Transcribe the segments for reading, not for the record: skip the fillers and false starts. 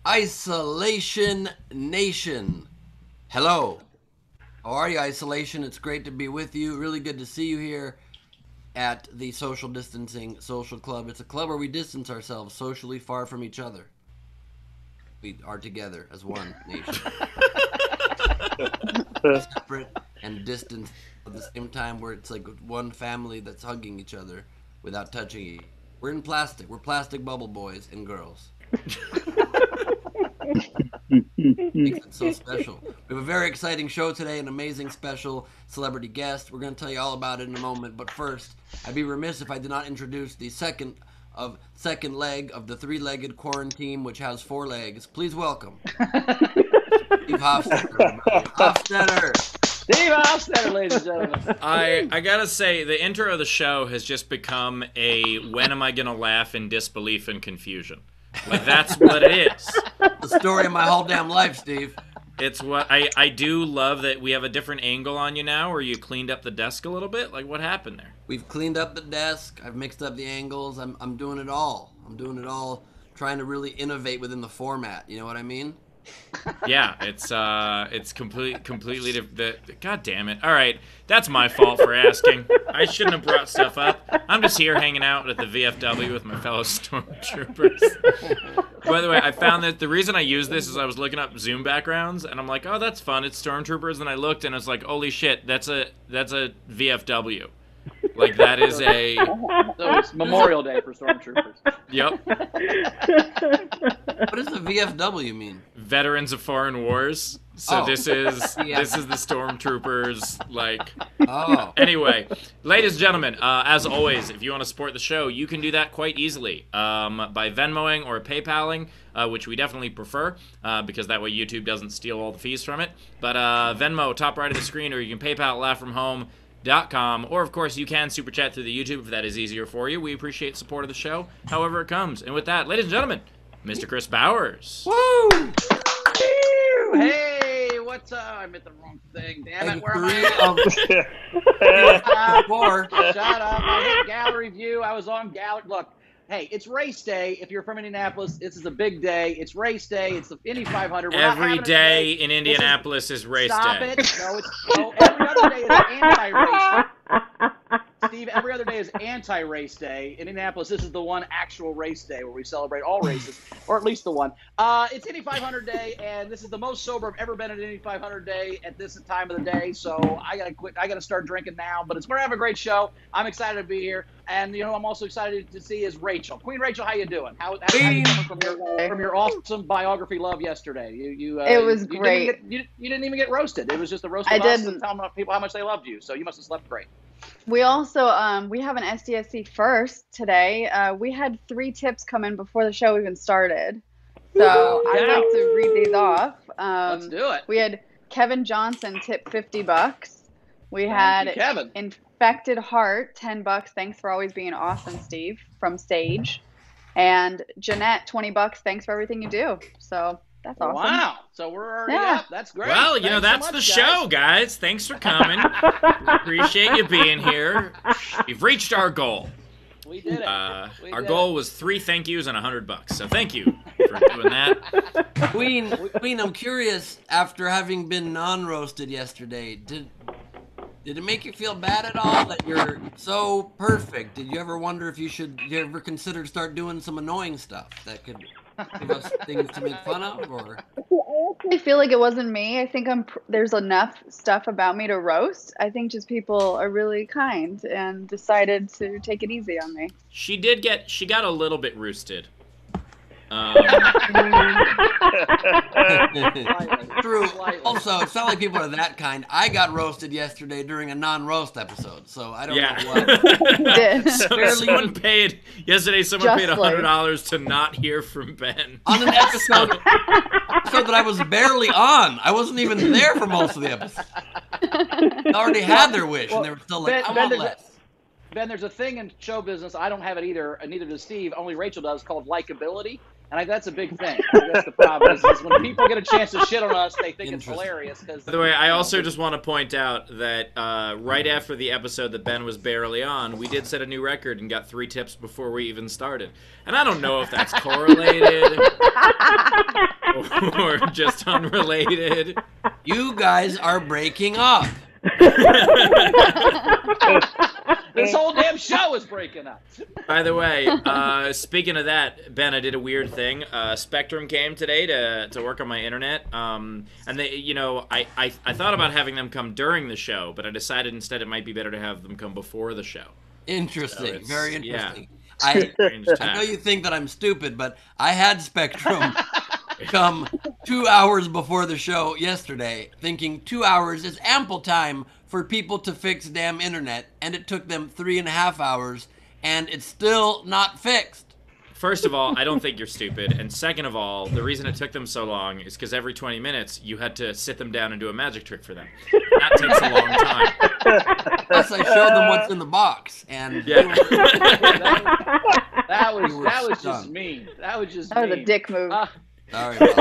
Isolation Nation. Hello. How are you, Isolation? It's great to be with you. Really good to see you here at the Social Distancing Social Club. It's a club where we distance ourselves socially far from each other. We are together as one nation. Separate and distant at the same time, where it's like one family that's hugging each other without touching each other. We're in plastic. We're plastic bubble boys and girls. Makes it so special. We have a very exciting show today, an amazing special celebrity guest. We're going to tell you all about it in a moment, but first, I'd be remiss if I did not introduce the second leg of the three-legged quarantine, which has 4 legs. Please welcome Steve Hofstetter. Hofstetter! Steve Hofstetter, ladies and gentlemen. I gotta say, the intro of the show has just become a when am I gonna laugh in disbelief and confusion. Like, that's what it is. The story of my whole damn life, Steve. It's what I do love that we have a different angle on you now, where you cleaned up the desk a little bit. Like, what happened there? We've cleaned up the desk. I've mixed up the angles. I'm doing it all. Trying to really innovate within the format. You know what I mean? Yeah, it's completely God damn it! All right, that's my fault for asking. I shouldn't have brought stuff up. I'm just here hanging out at the VFW with my fellow stormtroopers. By the way, I found that the reason I use this is I was looking up Zoom backgrounds, and I'm like, oh, that's fun. It's stormtroopers, and I looked, and I was like, holy shit, that's a VFW. Like, that is a... So it's Memorial Day for stormtroopers. Yep. What does the VFW mean? Veterans of Foreign Wars. So this is the stormtroopers, like... Oh. Anyway, ladies and gentlemen, as always, if you want to support the show, you can do that quite easily by Venmoing or PayPaling, which we definitely prefer, because that way YouTube doesn't steal all the fees from it. But Venmo, top right of the screen, or you can PayPal laughfromhome.com, or of course you can super chat through the YouTube if that is easier for you. We appreciate support of the show, however it comes. And with that, ladies and gentlemen, Mr. Chris Bowers. Woo! Hey, what's up? I meant the wrong thing. Damn it, where am I? Four. Shut up. I hit gallery view. I was on gallery. Look, hey, it's race day. If you're from Indianapolis, this is a big day. It's race day. It's the Indy 500. Every day in Indianapolis is race Stop day. it. No, every other day is anti-race. Steve, every other day is anti-race day. In Indianapolis, this is the one actual race day where we celebrate all races, or at least the one. It's Indy 500 day, and this is the most sober I've ever been at Indy 500 day at this time of the day. So I gotta quit. I gotta start drinking now. But we're having a great show. I'm excited to be here, and I'm also excited to see is Rachel, Queen Rachel. How you doing? How you doing from your awesome biography love yesterday? It was great. You didn't even get roasted. It was just a roast of I us didn't. and telling people how much they loved you. So you must have slept great. We also we have an SDSC first today. We had 3 tips come in before the show even started. So I'd like to read these off. Let's do it. We had Kevin Johnson tip $50. We Thank had you, Kevin. Infected Heart $10. Thanks for always being awesome, Steve, from Sage. And Jeanette $20. Thanks for everything you do. So that's awesome. Wow. So we're already up. That's great. Well, Thanks that's so the much, show, guys. Thanks for coming. We appreciate you being here. We've reached our goal. We did it. Our goal was 3 thank yous and $100. So thank you for doing that. Queen, I'm curious, after having been non-roasted yesterday, did it make you feel bad at all that you're so perfect? Did you ever wonder if you ever consider start doing some annoying stuff that could give us things to make fun of? Or I feel like it wasn't me. I think there's enough stuff about me to roast. I think just people are really kind and decided to take it easy on me. She got a little bit roosted. True. Also, it's not like people are that kind. I got roasted yesterday during a non-roast episode, so I don't know what. Did. Someone paid $100 to not hear from Ben on an episode that I was barely on. I wasn't even there for most of the episode. They already had their wish, and they were still like, I want less. Ben, there's a thing in show business, I don't have it either, and neither does Steve, only Rachel does, called likability. And that's a big thing. That's the problem. Is when people get a chance to shit on us, they think it's hilarious. By the way, I also just want to point out that right after the episode that Ben was barely on, we did set a new record and got 3 tips before we even started. And I don't know if that's correlated or just unrelated. You guys are breaking up. This whole damn show is breaking up. By the way, speaking of that, Ben, I did a weird thing. Spectrum came today to work on my internet, and they, I thought about having them come during the show, but I decided instead it might be better to have them come before the show. Interesting, so very interesting. Yeah. I know you think that I'm stupid, but I had Spectrum come 2 hours before the show yesterday, thinking 2 hours is ample time for people to fix damn internet, and it took them 3.5 hours, and it's still not fixed. First of all, I don't think you're stupid, and second of all, the reason it took them so long is because every 20 minutes you had to sit them down and do a magic trick for them. That takes a long time. Plus, I showed them what's in the box, and that was just mean. That was just a dick move. Sorry about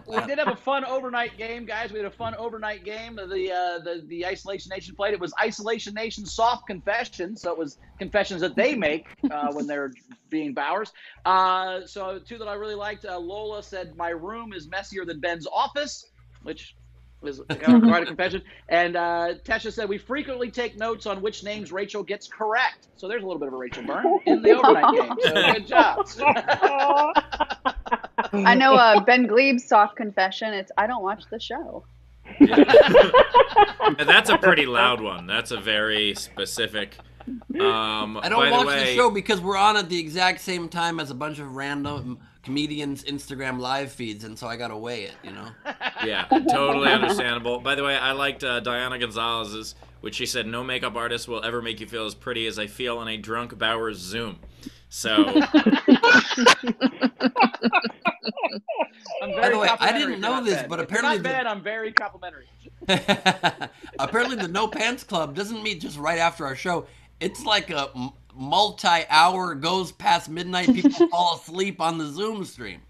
We did have a fun overnight game, guys. We had a fun overnight game. The Isolation Nation played. It was Isolation Nation Soft Confessions, so it was confessions that they make when they're being Bowers. So two that I really liked. Lola said, "My room is messier than Ben's office," which was quite a confession. And Tesha said, "We frequently take notes on which names Rachel gets correct." So there's a little bit of a Rachel burn in the overnight game. So good job. I know Ben Glebe's soft confession. It's I don't watch the show. Yeah. And that's a pretty loud one. That's a very specific. I don't watch the show because we're on at the exact same time as a bunch of random comedians' Instagram live feeds, and so I gotta weigh it, you know? Yeah, totally understandable. By the way, I liked Diana Gonzalez's, which she said, "No makeup artist will ever make you feel as pretty as I feel in a drunk Bowers Zoom." So... By the way, I didn't know this, but apparently... Not bad, I'm very complimentary. Apparently the No Pants Club doesn't meet just right after our show. It's like a multi-hour, goes past midnight, people fall asleep on the Zoom stream.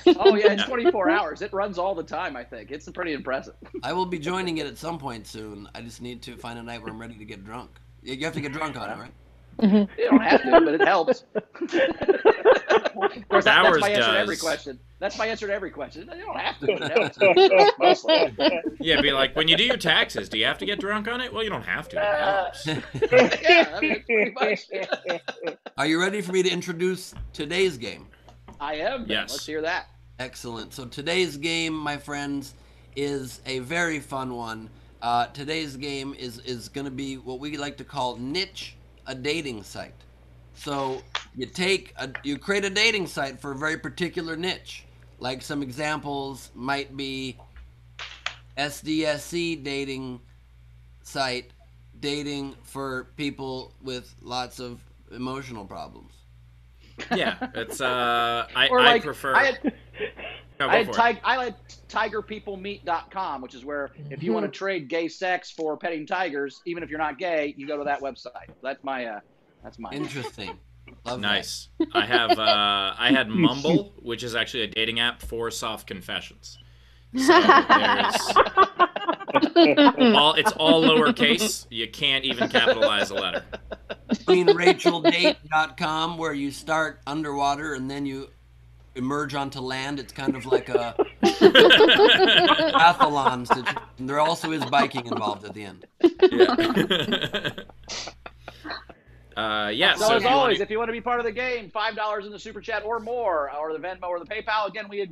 Oh, yeah, it's 24 hours. It runs all the time, I think. It's pretty impressive. I will be joining it at some point soon. I just need to find a night where I'm ready to get drunk. You have to get drunk on it, right? Mm-hmm. You don't have to, but it helps. Of course, that's my answer to every question. That's my answer to every question. You don't have to, but it helps. Mostly. Yeah, be like, when you do your taxes, do you have to get drunk on it? Well, you don't have to. It helps. Yeah, I mean, pretty much. Are you ready for me to introduce today's game? I am. Yes. Let's hear that. Excellent. So today's game, my friends, is a very fun one. Today's game is going to be what we like to call niche a dating site. So you create a dating site for a very particular niche. Like some examples might be SDSC dating site, dating for people with lots of emotional problems. Yeah, it's I prefer. I like tigerpeoplemeet.com, which is where if you want to trade gay sex for petting tigers, even if you're not gay, you go to that website. That's my Interesting. Love nice. I had Mumble, which is actually a dating app for soft confessions. So it's all lowercase. You can't even capitalize a letter. QueenRachelDate.com, where you start underwater and then you emerge onto land. It's kind of like a triathlon. There also is biking involved at the end. Yeah. So as always, if you want to be part of the game, $5 in the super chat or more, or the Venmo or the PayPal. Again, we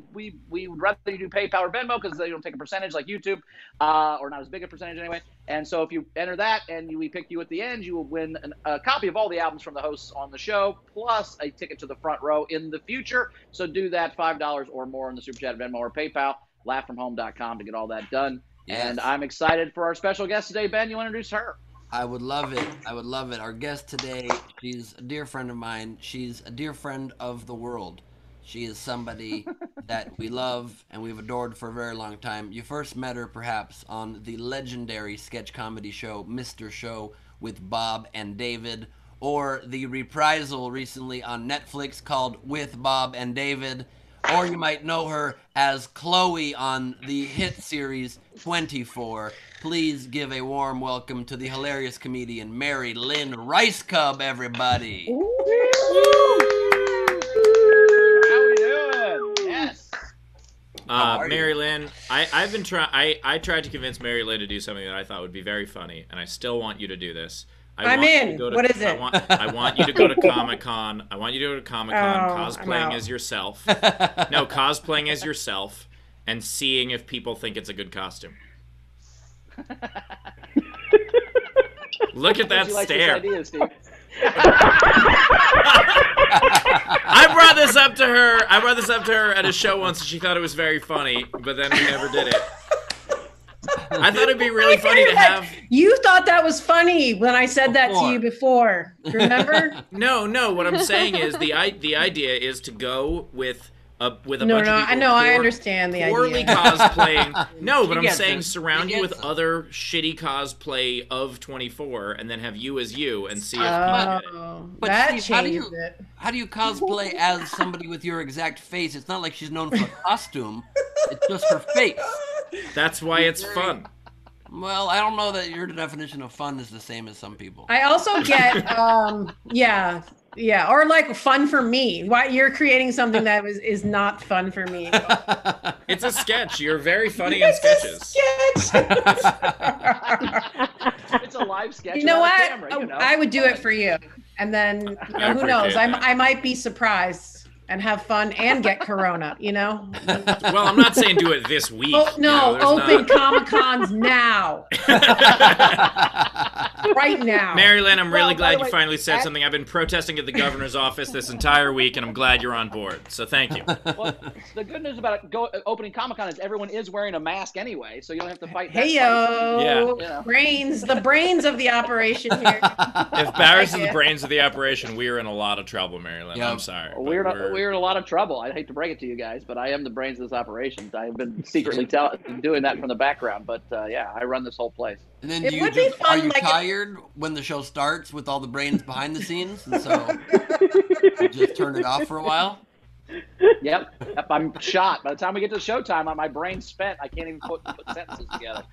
would rather you do PayPal or Venmo because they don't take a percentage like YouTube, or not as big a percentage anyway. And so if you enter that and we pick you at the end, you will win a copy of all the albums from the hosts on the show, plus a ticket to the front row in the future. So do that, $5 or more in the super chat, Venmo or PayPal. Laughfromhome.com to get all that done. Yes. And I'm excited for our special guest today. Ben, you want to introduce her? I would love it. Our guest today, she's a dear friend of mine. She's a dear friend of the world. She is somebody that we love and we've adored for a very long time. You first met her perhaps on the legendary sketch comedy show, Mr. Show with Bob and David, or the reprisal recently on Netflix called With Bob and David, or you might know her as Chloe on the hit series 24. Please give a warm welcome to the hilarious comedian Mary Lynn Rajskub, everybody. How we doing? Yes. Mary Lynn, I tried to convince Mary Lynn to do something that I thought would be very funny, and I still want you to do this. I'm in. What is it? I want you to go to Comic-Con. Cosplaying as yourself. No, cosplaying as yourself and seeing if people think it's a good costume. Look at that stare. Idea, Steve? I brought this up to her at a show once and she thought it was very funny, but then we never did it. I thought it'd be really funny to have. You thought that was funny when I said that to you before. Remember? No. What I'm saying is the idea is to go with with a bunch of people. No, I understand the poorly idea. cosplaying. No, but I'm saying it. surround you with other shitty cosplay of 24, and then have you as you, and see if people get it. But that Steve, changes it. how do you cosplay as somebody with your exact face? It's not like she's known for a costume. It's just her face. That's why it's fun. Well, I don't know that your definition of fun is the same as some people. I also get, yeah, or like fun for me. Why you're creating something that is not fun for me. It's a sketch. You're very funny in sketches. It's a sketch. It's a live sketch. You know what? Camera, you know? I would do it for you, and then who knows? I might be surprised and have fun and get corona. You know. Well, I'm not saying do it this week. Oh, no, open not... Comic-Cons now. Right now. Mary Lynn, I'm really glad you finally said something. I've been protesting at the governor's office this entire week, and I'm glad you're on board. So thank you. Well, the good news about opening Comic-Con is everyone is wearing a mask anyway, so you don't have to fight. Hey, yo. Yeah. Brains, the brains of the operation here. If Barris is the brains of the operation, we are in a lot of trouble, Mary Lynn. I'm sorry. We're in a lot of trouble. I hate to break it to you guys, but I am the brains of this operation. I've been secretly doing that from the background, but yeah, I run this whole place. And then It would be fun, are you like, tired when the show starts with all the brains behind the scenes? And so you just turn it off for a while? Yep, I'm shot. By the time we get to showtime, my brain's spent. I can't even put sentences together.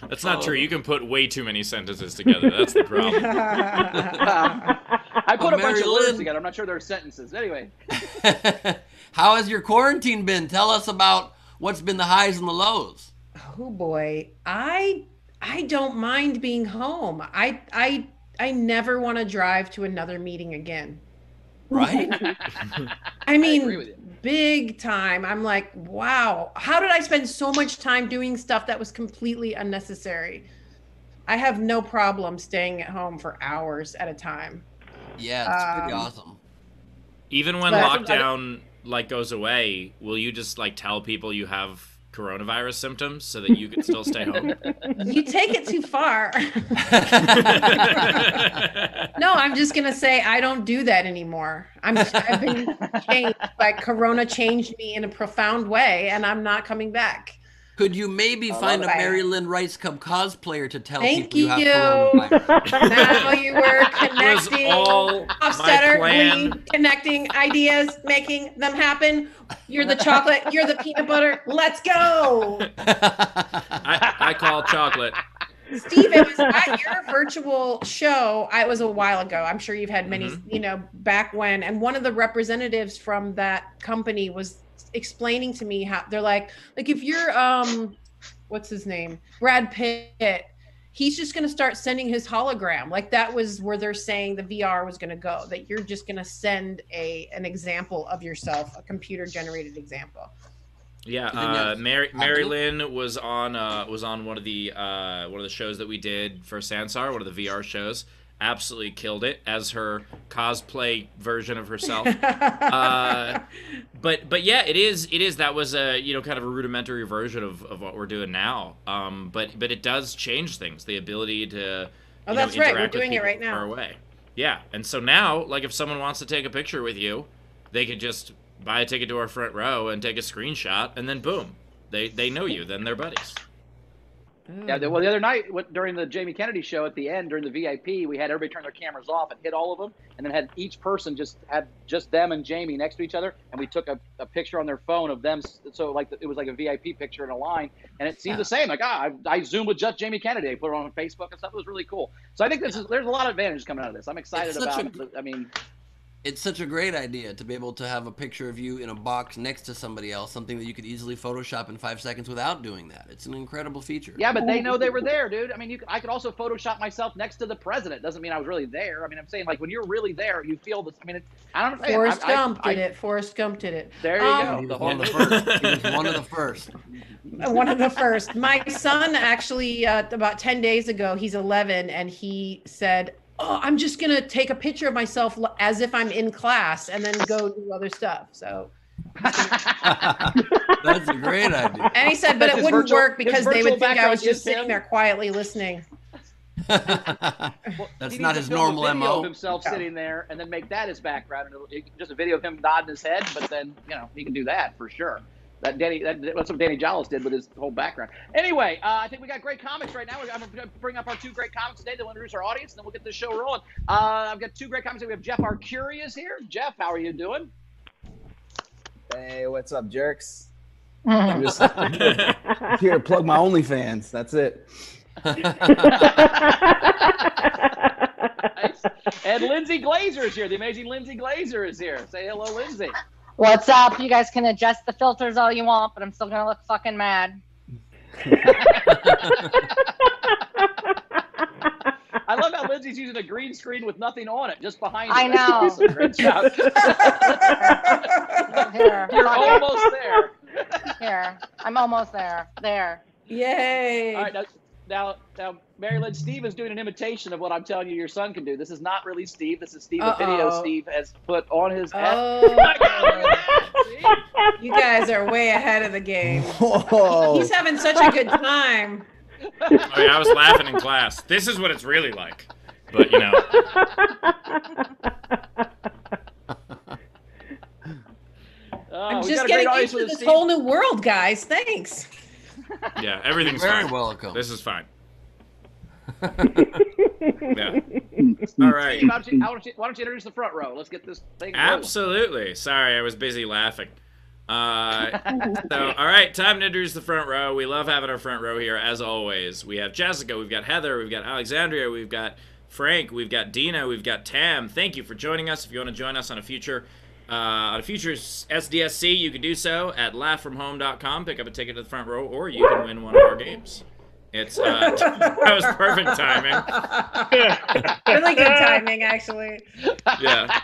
That's not true. You can put way too many sentences together. That's the problem. I put a bunch of words together. I'm not sure they're sentences. Anyway. How has your quarantine been? Tell us about what's been the highs and the lows. Oh boy, I don't mind being home. I never want to drive to another meeting again. Right? I mean, I agree with you. Big time. I'm like, wow, how did I spend so much time doing stuff that was completely unnecessary? I have no problem staying at home for hours at a time. Yeah, it's pretty awesome. Even when lockdown goes away, will you just tell people you have coronavirus symptoms so that you can still stay home? You take it too far. No, I'm just gonna say I don't do that anymore. I've been changed. Corona changed me in a profound way, and I'm not coming back. Could you maybe find a Mary Lynn Rajskub cosplayer to tell Thank people you have you. coronavirus? Now you were connecting, all Offsetter, connecting ideas, making them happen. You're the chocolate, you're the peanut butter. Let's go. I call chocolate. Steve, it was at your virtual show. It was a while ago. I'm sure you've had many, back when. And one of the representatives from that company was explaining to me how they're like if you're what's his name, Brad Pitt, he's just going to start sending his hologram. That was where they're saying the VR was going to go, that you're just going to send an example of yourself, a computer generated example. Yeah, Mary Lynn was on one of the shows that we did for Sansar, one of the VR shows. Absolutely killed it as her cosplay version of herself. But yeah, it is. That was a kind of a rudimentary version of what we're doing now. But it does change things. The ability to that's right. We're doing it right now. Far away. Yeah, and so now, if someone wants to take a picture with you, they could just buy a ticket to our front row and take a screenshot, and then boom, they know you. Then they're buddies. Yeah, well, the other night during the Jamie Kennedy show at the end, during the VIP, we had everybody turn their cameras off and hit all of them, and then had each person just them and Jamie next to each other, and we took a picture on their phone of them, so it was like a VIP picture in a line, and it seemed the same. I zoomed with just Jamie Kennedy, I put it on Facebook and stuff. It was really cool. So I think there's a lot of advantages coming out of this. I'm excited about it. It's such a great idea to be able to have a picture of you in a box next to somebody else, something that you could easily Photoshop in 5 seconds without doing that. It's an incredible feature. Yeah, but they know they were there, dude. I could also Photoshop myself next to the president. Doesn't mean I was really there. I'm saying when you're really there, you feel this. I don't know. Forrest Gump did it. Forrest Gump did it. There you go. He was one of the first. He was one of the first. One of the first. My son actually, about 10 days ago, he's 11, and he said, I'm just going to take a picture of myself as if I'm in class and then go do other stuff. So that's a great idea. And he said, but it wouldn't work because they would think I was just sitting there quietly listening. Well, That's he not needs his to film a normal video MO. of himself sitting there, and then make that his background, and just a video of him nodding his head. But then, he can do that for sure. That's what Danny Jollis did with his whole background. Anyway, I think we got great comics right now. I'm going to bring up our two great comics today. Then we'll introduce our audience, and then we'll get the show rolling. I've got two great comics. We have Jeff Arcuri is here. Jeff, how are you doing? Hey, what's up, jerks? I'm just here to plug my OnlyFans. That's it. Nice. And Lindsay Glazer is here. The amazing Lindsay Glazer is here. Say hello, Lindsay. What's up? You guys can adjust the filters all you want, but I'm still gonna look fucking mad. I love how Lindsay's using a green screen with nothing on it, just behind her. I know. That's a great job. Here, You're fuck it. almost there. Here, I'm almost there. There. Yay. All right, now, Mary Lynn, Steve is doing an imitation of what I'm telling you your son can do. This is not really Steve. This is Steve, a video Steve has put on his head. Oh, My God, look at that. See? you guys are way ahead of the game. Whoa. He's having such a good time. Oh, yeah, I was laughing in class. This is what it's really like. But, I'm we got just a great getting audience into with this Steve. whole new world, guys. Thanks. yeah, everything's Very fine. welcome. This is fine. Yeah. All right. Steve, why don't you introduce the front row? Let's get this thing rolling. Absolutely. Sorry, I was busy laughing. All right, time to introduce the front row. We love having our front row here, as always. We have Jessica, we've got Heather, we've got Alexandria, we've got Frank, we've got Dina, we've got Tam. Thank you for joining us. If you want to join us on a future SDSC, you can do so at laughfromhome.com. Pick up a ticket to the front row, or you can win one of our games. It's that was perfect timing. Really good timing, actually. Yeah,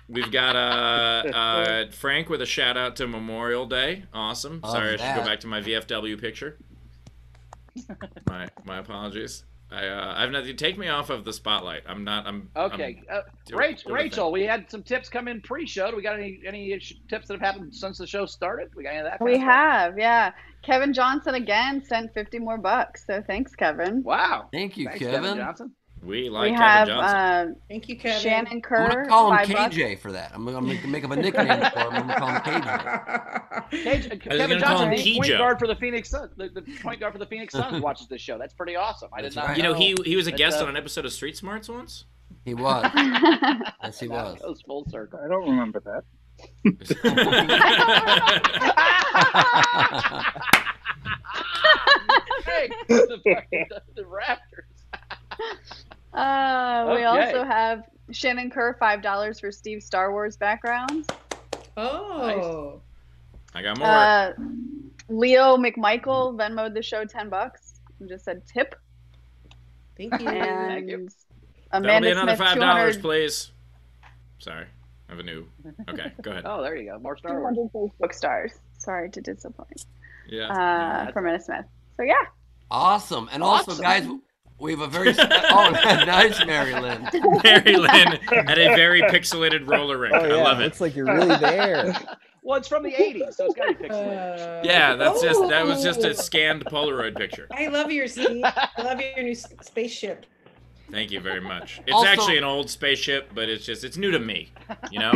we've got Frank with a shout out to Memorial Day. Awesome. Sorry, I should go back to my VFW picture. My apologies. I've nothing. Take me off of the spotlight. I'm not. Okay, Rachel, we had some tips come in pre-show. Do we got any tips that have happened since the show started? We got any of that? We have, yeah. Kevin Johnson again sent 50 more bucks. So thanks, Kevin. Wow. Thank you, Thanks, Kevin. Johnson. We like We Kevin have Johnson. Thank you, Kevin. Shannon I'm Kerr. gonna call him $5. KJ for that. I'm gonna make up a nickname for him. I'm gonna call him KJ. Kevin gonna call Johnson, him the point Kijo. guard for the Phoenix Suns. The point guard for the Phoenix Suns watches this show. That's pretty awesome. I did That's not. right. You know, he was a But, guest on an episode of Street Smarts once. He was. Yes, he was. That goes full circle. I don't remember that. Hey, the Raptors. We also have Shannon Kerr, $5 for Steve's Star Wars backgrounds. Oh. I got more. Leo McMichael Venmoed the show $10 and just said tip. Thank you. And Thank you. That'll Amanda be another Smith, $5, 200 please. Sorry, I have a new. Okay, go ahead. Oh, there you go. More Star Wars. 200 Facebook stars. Sorry to disappoint. Yeah. For Amanda Smith. So yeah. Awesome. And also, guys, we have a very nice, Mary Lynn. Mary Lynn at a very pixelated roller rink. Oh, yeah. I love it. Looks like you're really there. Well, it's from the '80s, so it's got to be pixelated. Yeah, that was just a scanned Polaroid picture. I love your Steve. I love your new spaceship. Thank you very much. It's Also- actually an old spaceship, but it's new to me. You know.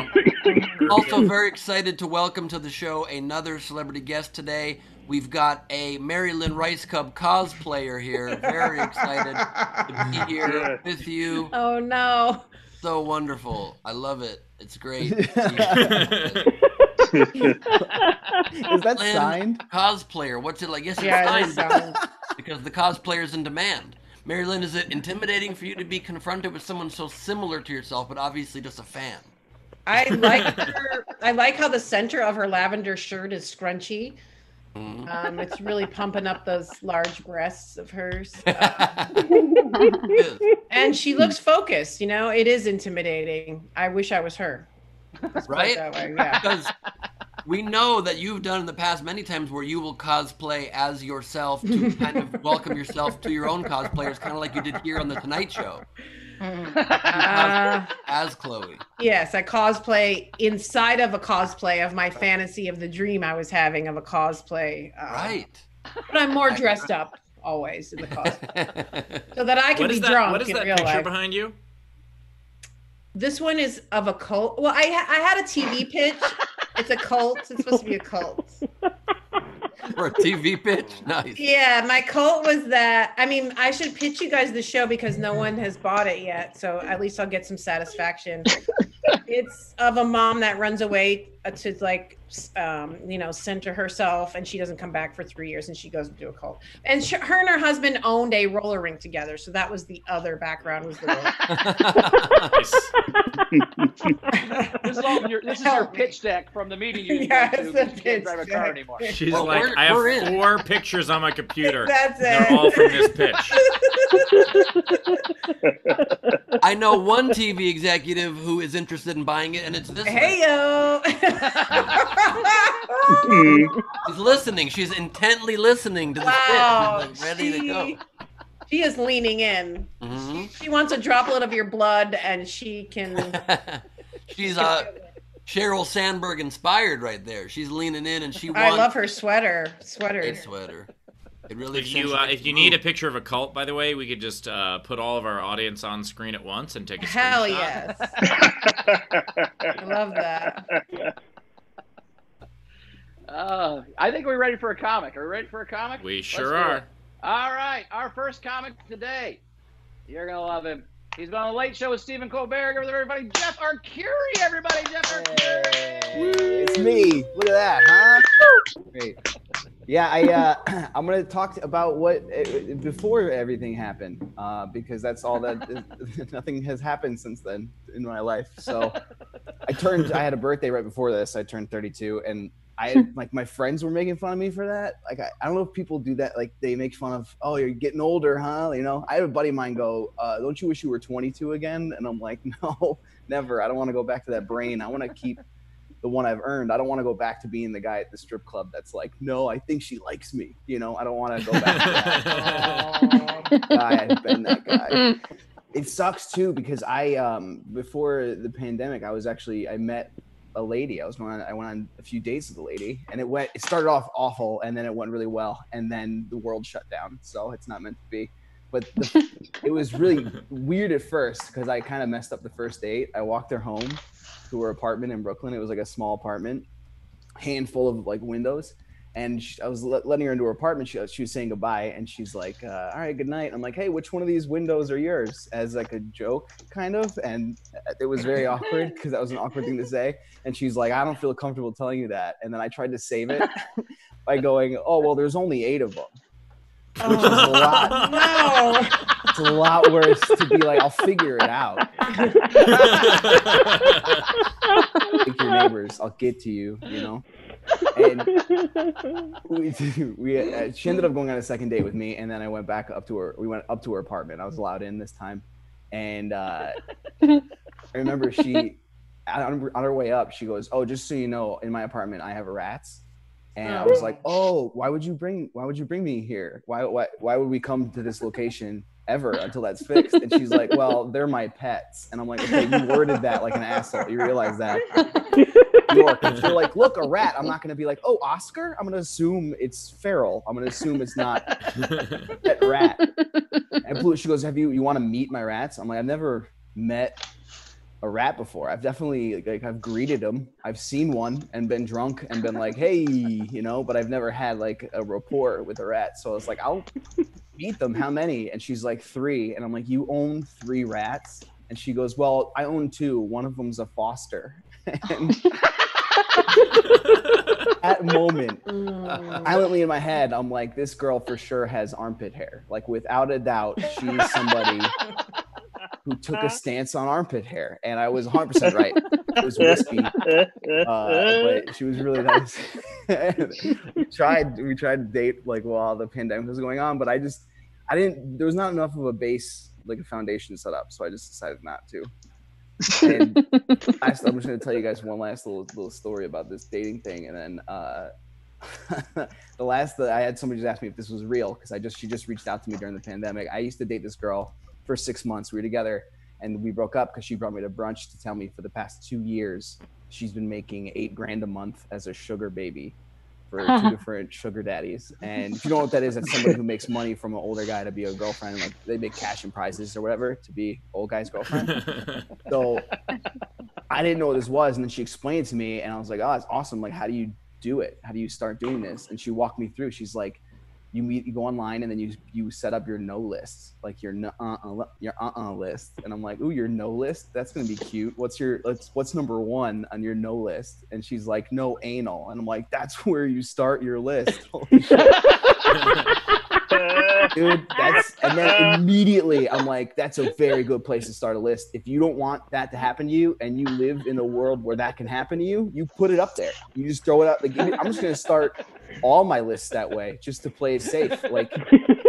Also, very excited to welcome to the show another celebrity guest today. We've got a Mary Lynn Rajskub cosplayer here. Very excited to be here with you. Oh no. So wonderful. I love it. It's great. Is that Lynn, signed? cosplayer. What's it like? Yes, it's Yeah, it is signed signed. because the cosplayer's in demand. Mary Lynn, is it intimidating for you to be confronted with someone so similar to yourself, but obviously just a fan? I like her. I like how the center of her lavender shirt is scrunchy. It's really pumping up those large breasts of hers. And she looks focused. You know, it is intimidating. I wish I was her. Let's put it Right? that way, yeah. Because we know that you've done in the past many times where you will cosplay as yourself to kind of welcome yourself to your own cosplayers, kind of like you did here on The Tonight Show. As Chloe. Yes, I cosplay inside of a cosplay of my fantasy of the dream I was having of a cosplay. Right. But I'm more dressed up always in the cosplay, so that I can be drunk What is in that real picture life. behind you? This one is of a cult. Well, I had a TV pitch. It's a cult. It's supposed to be a cult. For a TV pitch? Nice. Yeah, my cult was that. I mean, I should pitch you guys the show because no one has bought it yet. So at least I'll get some satisfaction. It's of a mom that runs away to like, center herself, and she doesn't come back for 3 years, and she goes into a cult. And her and her husband owned a roller rink together, so that was the other background. Was the This is your pitch deck from the meeting you Yeah, go to it's a because you can't pitch drive a car deck. anymore. She's Well, like, we're I have in. 4 pictures on my computer. That's They're it. all from this pitch. I know one TV executive who is interested in buying it, and it's this one. Hey yo. She's listening. She's intently listening to the Wow, pitch. She's like ready to go. She is leaning in. Mhm. She wants a droplet of your blood, and she can. She's Sheryl Sandberg inspired right there. She's leaning in, and she wants I love her sweater. a Sweater. sweater. It really. If you need a picture of a cult, by the way, we could just put all of our audience on screen at once and take a Hell screenshot. yes. I love that. I think we're ready for a comic. Are we ready for a comic? We Let's sure do are. it. All right, our first comic today. You're gonna love him. He's been on the Late Show with Stephen Colbert. Give it up, everybody. Jeff Arcuri, everybody. Jeff Arcuri. It's me. Look at that, huh? Great. Yeah, I'm gonna talk about what before everything happened, because that's all that nothing has happened since then in my life. So I had a birthday right before this. I turned 32, and my friends were making fun of me for that. Like I don't know if people do that. Like they make fun of, oh, you're getting older, huh? You know, I had a buddy of mine go, don't you wish you were 22 again? And I'm like, no, never. I don't want to go back to that brain. I want to keep the one I've earned. I don't want to go back to being the guy at the strip club that's like, no, I think she likes me. You know, I don't want to go back to that. I've been that guy. It sucks too because before the pandemic, I met a lady. I went on a few dates with a lady, and it started off awful, and then it went really well, and then the world shut down. So it's not meant to be. But it was really weird at first because I kind of messed up the first date. I walked her home to her apartment in Brooklyn. It was like a small apartment, handful of like windows. And I was letting her into her apartment. She was saying goodbye, and she's like, all right, good night. I'm like, hey, which one of these windows are yours? As like a joke, kind of. And it was very awkward because that was an awkward thing to say. And she's like, I don't feel comfortable telling you that. And then I tried to save it by going, oh, well, there's only 8 of them. Which is a lot. No. It's a lot worse to be like, I'll figure it out. Like your neighbors, I'll get to you, you know? And she ended up going on a second date with me, and then I went back up to her. We went up to her apartment. I was allowed in this time. And I remember on her way up, she goes, oh, just so you know, in my apartment, I have rats. And I was like, oh, why would you bring me here? Why would we come to this location ever until that's fixed? And she's like, well, they're my pets. And I'm like, okay, you worded that like an asshole. You realize that. If you're like, look, a rat, I'm not going to be like, oh, Oscar? I'm going to assume it's feral. I'm going to assume it's not a pet rat. And she goes, you want to meet my rats? I'm like, I've never met a rat before. I've definitely I've greeted them. I've seen one and been drunk and been like, hey, you know, but I've never had like a rapport with a rat. So I was like, I'll meet them. How many? And she's like, 3. And I'm like, you own 3 rats? And she goes, well, I own 2. One of them's a foster. And at moment, silently in my head, I'm like, this girl for sure has armpit hair. Like without a doubt, she's somebody who took a stance on armpit hair, and I was 100% right. It was whiskey, but she was really nice. we tried to date like while the pandemic was going on, but I didn't. There was not enough of a base, like a foundation set up, so I just decided not to. And I'm just going to tell you guys one last little story about this dating thing, and then I had somebody just ask me if this was real because she just reached out to me during the pandemic. I used to date this girl for 6 months. We were together and we broke up because she brought me to brunch to tell me for the past 2 years she's been making $8,000 a month as a sugar baby. for 2 different sugar daddies. And if you don't know what that is, that's somebody who makes money from an older guy to be a girlfriend. Like they make cash and prizes or whatever to be old guy's girlfriend. So I didn't know what this was. And then she explained it to me and I was like, oh, it's awesome. Like, how do you do it? How do you start doing this? And she walked me through. She's like, you go online and then you set up your no list, like your list. And I'm like, ooh, your no list? That's gonna be cute. What's number 1 on your no list? And she's like, no anal. And I'm like, that's where you start your list. Holy shit. Dude, and then immediately I'm like, that's a very good place to start a list. If you don't want that to happen to you and you live in a world where that can happen to you, you put it up there. You just throw it up. Like, I'm just going to start all my lists that way just to play it safe. Like,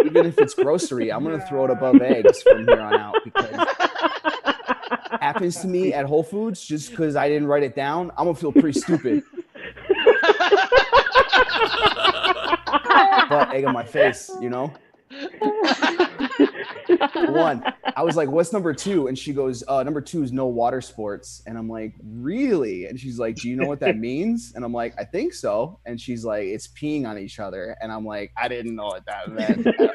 even if it's grocery, I'm going to throw it above eggs from here on out because it happens to me at Whole Foods just because I didn't write it down. I'm going to feel pretty stupid. Butt egg on my face, you know? 1, I was like, what's number 2? And she goes, number 2 is no water sports. And I'm like, really? And she's like, do you know what that means? And I'm like, I think so. And she's like, it's peeing on each other. And I'm like, I didn't know what that meant at all.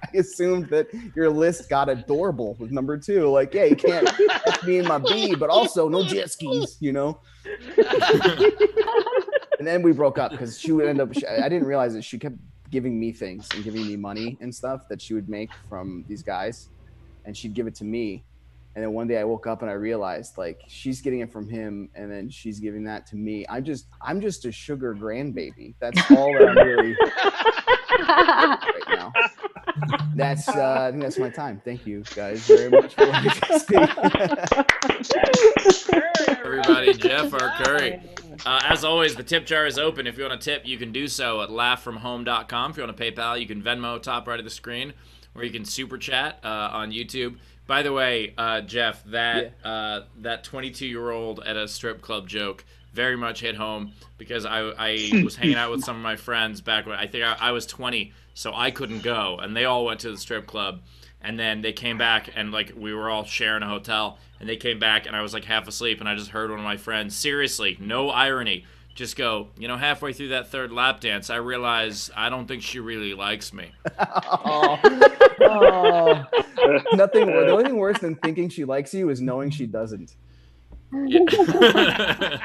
I assumed that your list got adorable with number 2. Like, yeah, you can't F me and my B, but also no jet skis, you know? And then we broke up because she would end up, I didn't realize that she kept giving me things and giving me money and stuff that she would make from these guys. And she'd give it to me. And then one day I woke up and I realized, like, she's getting it from him and then she's giving that to me. I'm just a sugar grandbaby. That's all that I'm really right now. That's I think that's my time. Thank you guys very much for listening. Everybody, Jeff Arcuri. As always, the tip jar is open. If you want to tip, you can do so at laughfromhome.com. If you want to PayPal, you can Venmo, top right of the screen, or you can super chat on YouTube. By the way, Jeff, that 22-year-old at a strip club joke very much hit home because I was hanging out with some of my friends back when I think I was 20, so I couldn't go, and they all went to the strip club. And then they came back, and, like, we were all sharing a hotel, and they came back, and I was, like, half asleep, and I just heard one of my friends, seriously, no irony, just go, halfway through that third lap dance, I realized I don't think she really likes me. Nothing. The only thing worse than thinking she likes you is knowing she doesn't. Yeah.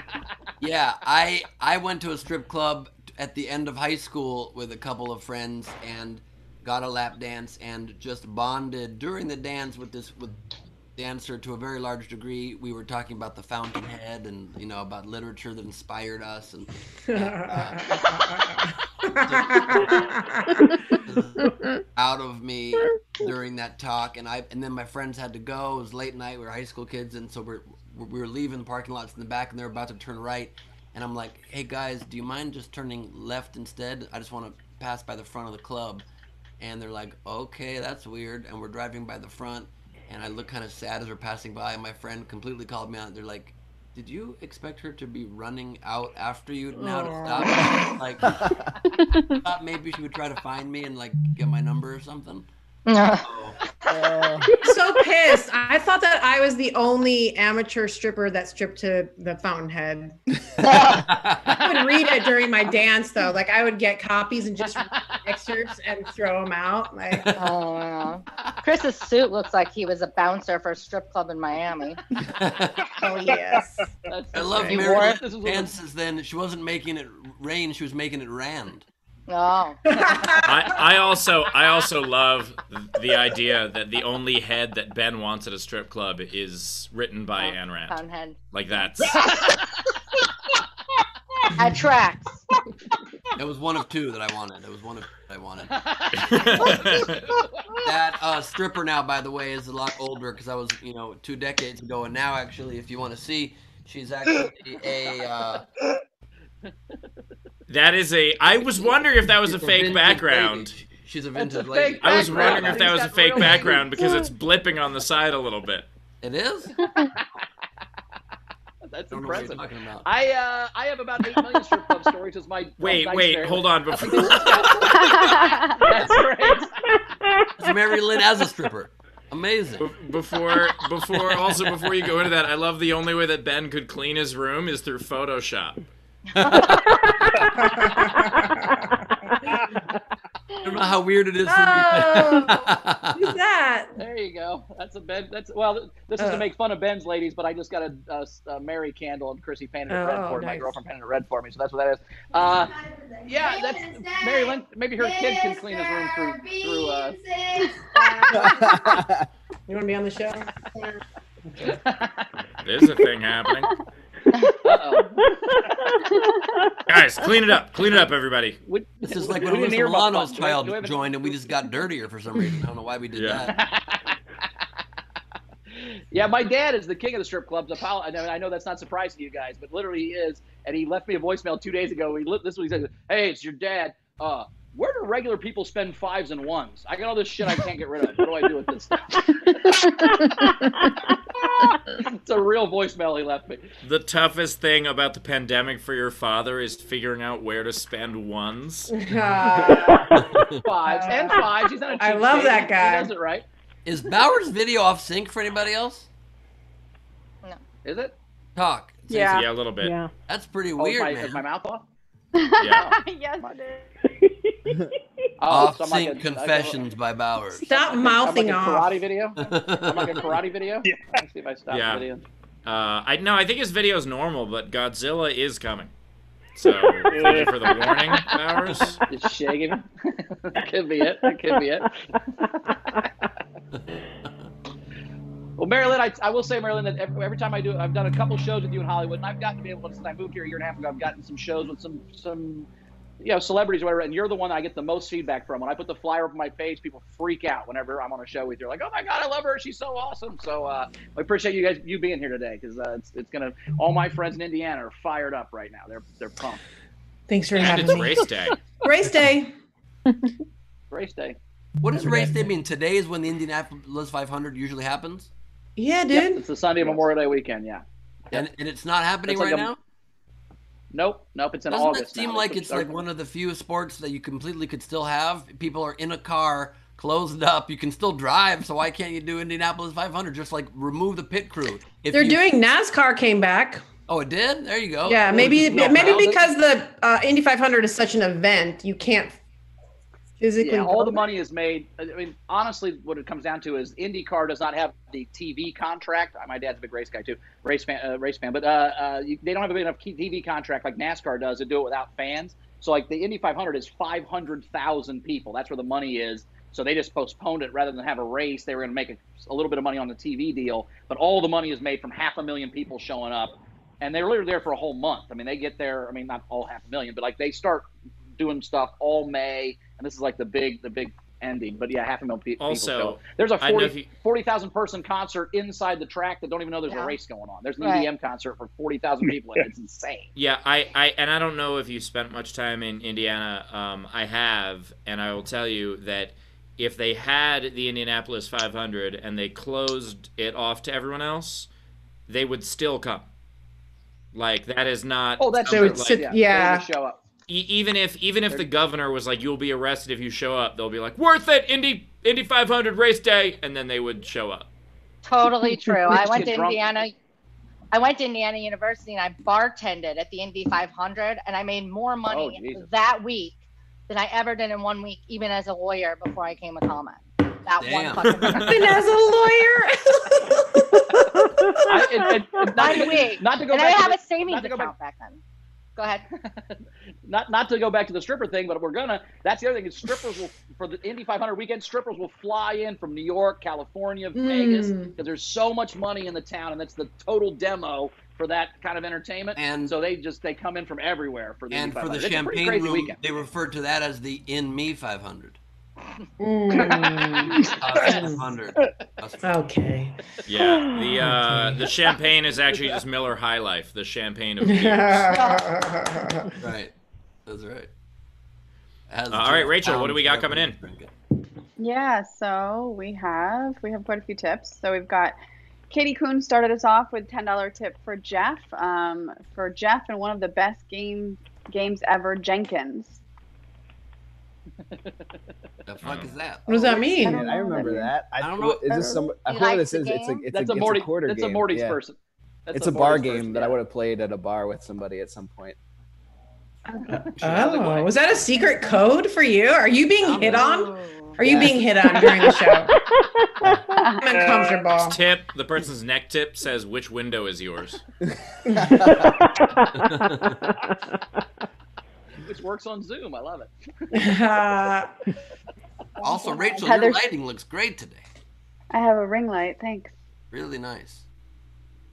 Yeah, I went to a strip club at the end of high school with a couple of friends, and got a lap dance and just bonded during the dance with dancer to a very large degree. We were talking about the Fountainhead and about literature that inspired us and out of me during that talk. And then my friends had to go. It was late night. We were high school kids, and so we were leaving the parking lots in the back, and they're about to turn right. And I'm like, hey guys, do you mind just turning left instead? I just want to pass by the front of the club. And they're like, okay, that's weird. And we're driving by the front, and I look kind of sad as we're passing by, and my friend completely called me out. They're like, did you expect her to be running out after you now to stop? Like, thought maybe she would try to find me and, like, get my number or something. So pissed. I thought that I was the only amateur stripper that stripped to the Fountainhead. I would read it during my dance, though. Like, I would get copies and just read excerpts and throw them out. Like, oh, wow. Chris's suit looks like he was a bouncer for a strip club in Miami. oh yes. I love Mary's dances. Then she wasn't making it rain; she was making it rand. Oh. I also love the idea that the only head that Ben wants at a strip club is written by Ayn Rand. Fountainhead. Like that's Attracts. It was one of 2 that I wanted. That stripper now, by the way, is a lot older because I was 2 decades ago, and now actually, if you want to see, she's actually a. That is I was wondering if that was a fake background. Lady. She's a vintage lady. I was wondering if that was a fake background because it's blipping on the side a little bit. It is? That's I don't know what impressive. you're talking about. I have about 8 million strip club stories as my Wait, hold on. Before... That's great. It's Mary Lynn as a stripper. Amazing. Before you go into that, I love the only way that Ben could clean his room is through Photoshop. I don't know how weird it is for me. Who's that? There you go. That's a Ben. This is to make fun of Ben's ladies, but I just got a Mary candle and Chrissy painted it red for me. Nice. My girlfriend painted it red for me, so that's what that is. Yeah, that's Mary Lynn. Maybe her kid can clean his room through. You want to be on the show? There's a thing happening. Guys, clean it up. Clean it up, everybody. This is like when Alyssa Milano's child joined and we just got dirtier for some reason. I don't know why we did that. Yeah, my dad is the king of the strip clubs. I know that's not surprising to you guys, but literally he is. And he left me a voicemail 2 days ago. This is what he said. Hey, it's your dad. Where do regular people spend 5s and 1s? I got all this shit I can't get rid of. What do I do with this stuff? It's a real voicemail he left me. The toughest thing about the pandemic for your father is figuring out where to spend 1s. 5s and 5s. He's not a cheap I love skater. that guy. He does it right. Is Bauer's video off sync for anybody else? No. Is it? Talk. Yeah. Yeah, a little bit. Yeah. That's pretty weird, Is my man. mouth off? Yeah. Yes, it is. Off So I'm like sync confessions by Bauer. Stop mouthing I'm like off. a karate video? I'm like a karate video? Yeah. Let's see if I stop Yeah. the video. I think his video is normal, but Godzilla is coming. So, thank you for the warning, Bowers. Just shaking. That could be it. That could be it. Well, Marilyn, I will say, Marilyn, that every time I do it, I've done a couple shows with you in Hollywood, and I've gotten to be able to, since I moved here a year and a half ago, I've gotten some shows with some celebrities or whatever, and you're the one that I get the most feedback from. When I put the flyer up on my page, people freak out whenever I'm on a show with you. Like, oh my God, I love her. She's so awesome. So I appreciate you being here today, because it's going to, all my friends in Indiana are fired up right now. They're pumped. Thanks for And having it's me. race day. Race day. Race day. What does race day mean? Today is when the Indianapolis 500 usually happens? Yeah, dude. Yep, it's the Sunday Memorial Day weekend, yeah. And it's not happening It's like right a- now? Nope, it's in Doesn't August. it seem now. like it's like one of the few sports that you completely could still have? People are in a car, closed up. You can still drive, so why can't you do Indianapolis 500? Just like remove the pit crew. They're doing NASCAR came back. Oh, it did? There you go. Yeah, maybe no, because the Indy 500 is such an event, you can't physically. Yeah, all go the there. money is made. I mean, honestly, what it comes down to is IndyCar does not have the TV contract. My dad's a big race guy too, race fan. But they don't have a big enough TV contract like NASCAR does to do it without fans. So like the Indy 500 is 500,000 people. That's where the money is. So they just postponed it rather than have a race. They were going to make a little bit of money on the TV deal, but all the money is made from 500,000 people showing up, and they're literally there for a whole month. I mean, they get there. I mean, not all 500,000, but like they start doing stuff all May, and this is like the big ending. But yeah, 500,000 people. Also, show up. There's a I know if you- 40,000 person concert inside the track that don't even know there's a race going on. There's an Right. EDM concert for 40,000 people, and it's insane. Yeah, I don't know if you spent much time in Indiana. I have, and I will tell you that if they had the Indianapolis 500 and they closed it off to everyone else, they would still come. Like, that is not. Oh, that's They true. would sit- They yeah. just show up. Even if the governor was like, "You'll be arrested if you show up," they'll be like, "Worth it, Indy 500 race day," and then they would show up. Totally true. I went to Get drunk. Indiana. I went to Indiana University and I bartended at the Indy 500, and I made more money Jesus. that week than I ever did in 1 week, even as a lawyer before I came a comment. That Damn. one fucking week. And as a lawyer. One week. Not to go And I back. have to a savings not to go account back then. Go ahead. not to go back to the stripper thing, but we're gonna. That's the other thing is strippers will for the Indy 500 weekend. Strippers will fly in from New York, California, Vegas, because there's so much money in the town, and that's the total demo for that kind of entertainment. And- so they come in from everywhere for the And Indy for 500. the It's a pretty champagne crazy room, weekend. they referred to that as the In Me 500. Mm. 500. Okay. Yeah, the champagne is actually just Miller High Life, the champagne of beers. Right. That's right. All right, Rachel, what do we got coming in? Yeah, so we have quite a few tips. So we've got Katie Kuhn started us off with $10 tip for Jeff. For Jeff and one of the best games ever, Jenkins. The fuck is that? What does that mean? Man, I remember that. I don't know. Is this some? I He forget what likes this the is. game? It's a quarter game. That's a Morty's yeah. person. That's It's a bar Morty's game person, that I yeah. would have played at a bar with somebody at some point. Oh, was that a secret code for you? Are you being hit on? Are you Yeah. being hit on during the show? I'm uncomfortable. Tip, the person's neck tip says, which window is yours? Which works on Zoom. I love it. Also, Rachel, your Heather's- lighting looks great today. I have a ring light. Thanks. Really nice.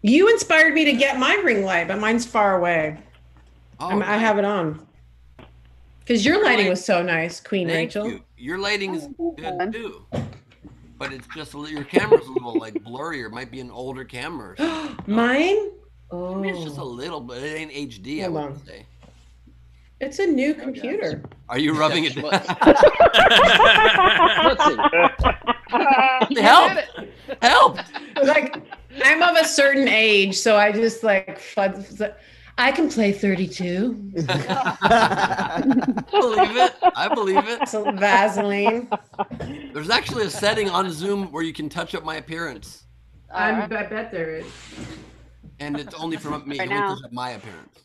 You inspired me to get my ring light, but mine's far away. Oh, I have it on. Because your lighting was so nice, Queen Thank Rachel. you. Your lighting is good too. But it's just your camera's a little like blurrier. It might be an older camera. Or something. Mine? I mean, it's just a little, but it ain't HD. Hold I on. wouldn't say. It's a new computer. Are you rubbing it down? Let's see. Help! Help! Like, I'm of a certain age, so I just like, I can play 32. I believe it. I believe it. So Vaseline. There's actually a setting on Zoom where you can touch up my appearance, I bet there is. and it's only for me. Right You now. can touch up my appearance.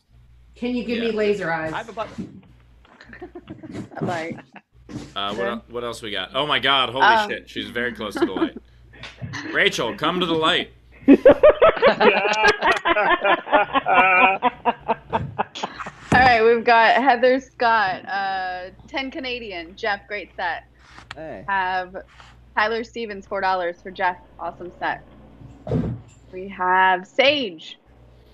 Can you give me laser eyes? I have a button. A light. What else we got? Oh my God! Holy shit! She's very close to the light. Rachel, come to the light. All right, we've got Heather Scott, 10 Canadian. Jeff, great set. Hey. Have Tyler Stevens, $4 for Jeff, awesome set. We have Sage,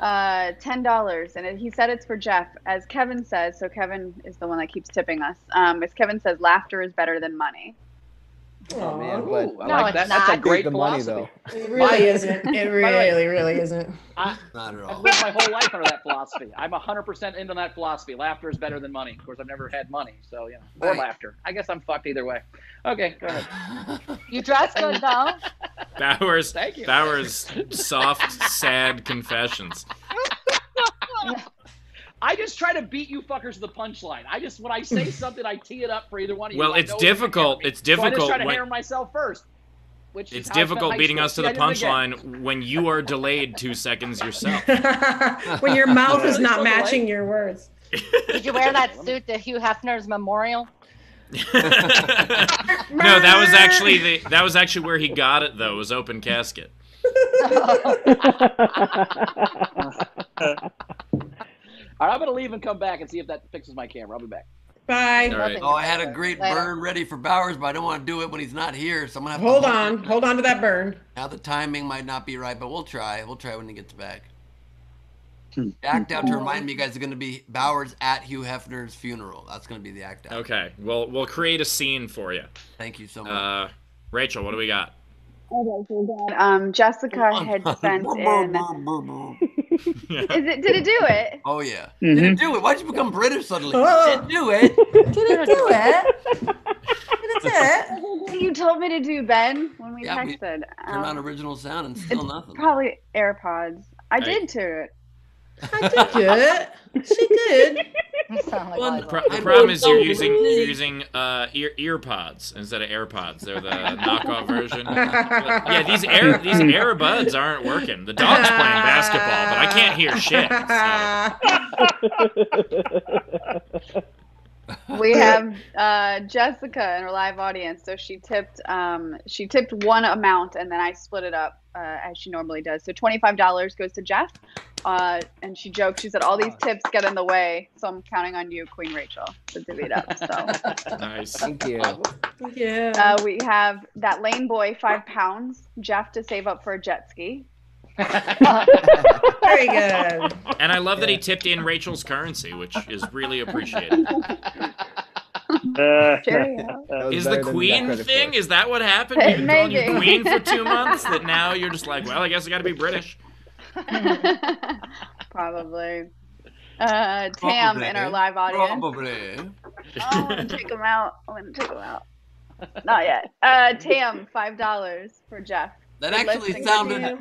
$10, and he said it's for Jeff. As Kevin says, so Kevin is the one that keeps tipping us. As Kevin says, laughter is better than money. Oh man, Ooh, but I No, like it's that. That's a not. great the money philosophy. though. It really isn't. It really isn't. I, Not at I've all. lived my whole life under that philosophy. I'm 100% into that philosophy. Laughter is better than money. Of course, I've never had money, so you know, or Right. laughter. I guess I'm fucked either way. Okay, go ahead. You dress good though. Bowers. Thank you. Bowers. Soft, sad confessions. I just try to beat you fuckers to the punchline. When I say something, I tee it up for either one of you. Well, I it's know you're gonna difficult. hammer me. It's So I just difficult try to when- hammer myself first. Which is It's how I spent difficult high beating school. us to See, the I did it again. punchline when you are delayed 2 seconds yourself. When your mouth is Really not so matching delayed? your words. Did you wear that suit to Hugh Hefner's memorial? No, that was actually where he got it though. It was open casket. All right, I'm gonna leave and come back and see if that fixes my camera. I'll be back. Bye. All right. Oh, I had a great Later. burn ready for Bowers, but I don't want to do it when he's not here. So I'm gonna have Hold to on. Hold on to that burn. Now the timing might not be right, but we'll try. We'll try when he gets back. The act out to remind me, you guys, is going to be Bowers at Hugh Hefner's funeral. That's going to be the act out. Okay. Well, we'll create a scene for you. Thank you so much. Rachel, what do we got? Jessica had sent in. Did it do it? Oh yeah. Did it do it? Why'd you become British suddenly? Oh. Did it do it? Did it do it? Did it? You told me to do Ben when we Yeah, we texted. Turn on original sound and still nothing. Probably AirPods. I did to it. I did good. She did. You sound like Well, Liza. The problem is you're using ear pods instead of AirPods. They're the knockoff version. Yeah, these AirBuds aren't working. The dog's playing basketball, but I can't hear shit. So. We have Jessica in our live audience. So she tipped one amount, and then I split it up as she normally does. So $25 goes to Jeff. And she joked. She said, "All these tips get in the way, so I'm counting on you, Queen Rachel, to divvy it up." So Nice. Thank you. Yeah. we have that lane boy, £5. Jeff to save up for a jet ski. Very good. And I love that he tipped in Rachel's currency, which is really appreciated. Cheerio. That was Is the better than we got queen credit thing? for. Is that what happened? You've been calling you Maybe. queen for 2 months, that now you're just like, well, I guess I got to be British. Probably. Tam in our live audience. Probably. Oh, I'm gonna take him out. Not yet. Tam, $5 for Jeff. That Good actually listening sounded. to you.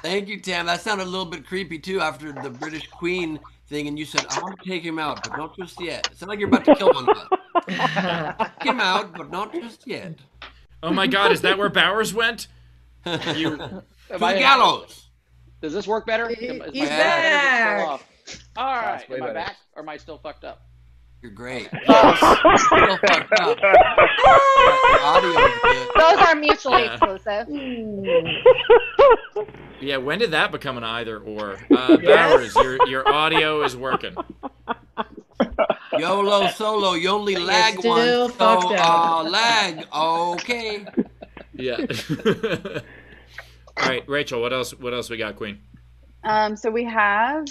Thank you, Tam. That sounded a little bit creepy too after the British Queen thing, and you said, "I want to take him out, but don't just yet." It sounded like you're about to kill one of us. Came out, but not just yet. Oh my God, is that where Bowers went? You. To the gallows. Does this work better? He's back. All right. way Am I better. back or am I still fucked up? You're great. Yes. Still fucked up. The audio is good. Those are mutually exclusive. Yeah, when did that become an either or? Bowers, your audio is working. YOLO solo, you only lag still once, fucked so up. lag. Okay. Yeah. All right, Rachel, what else we got, Queen? So we have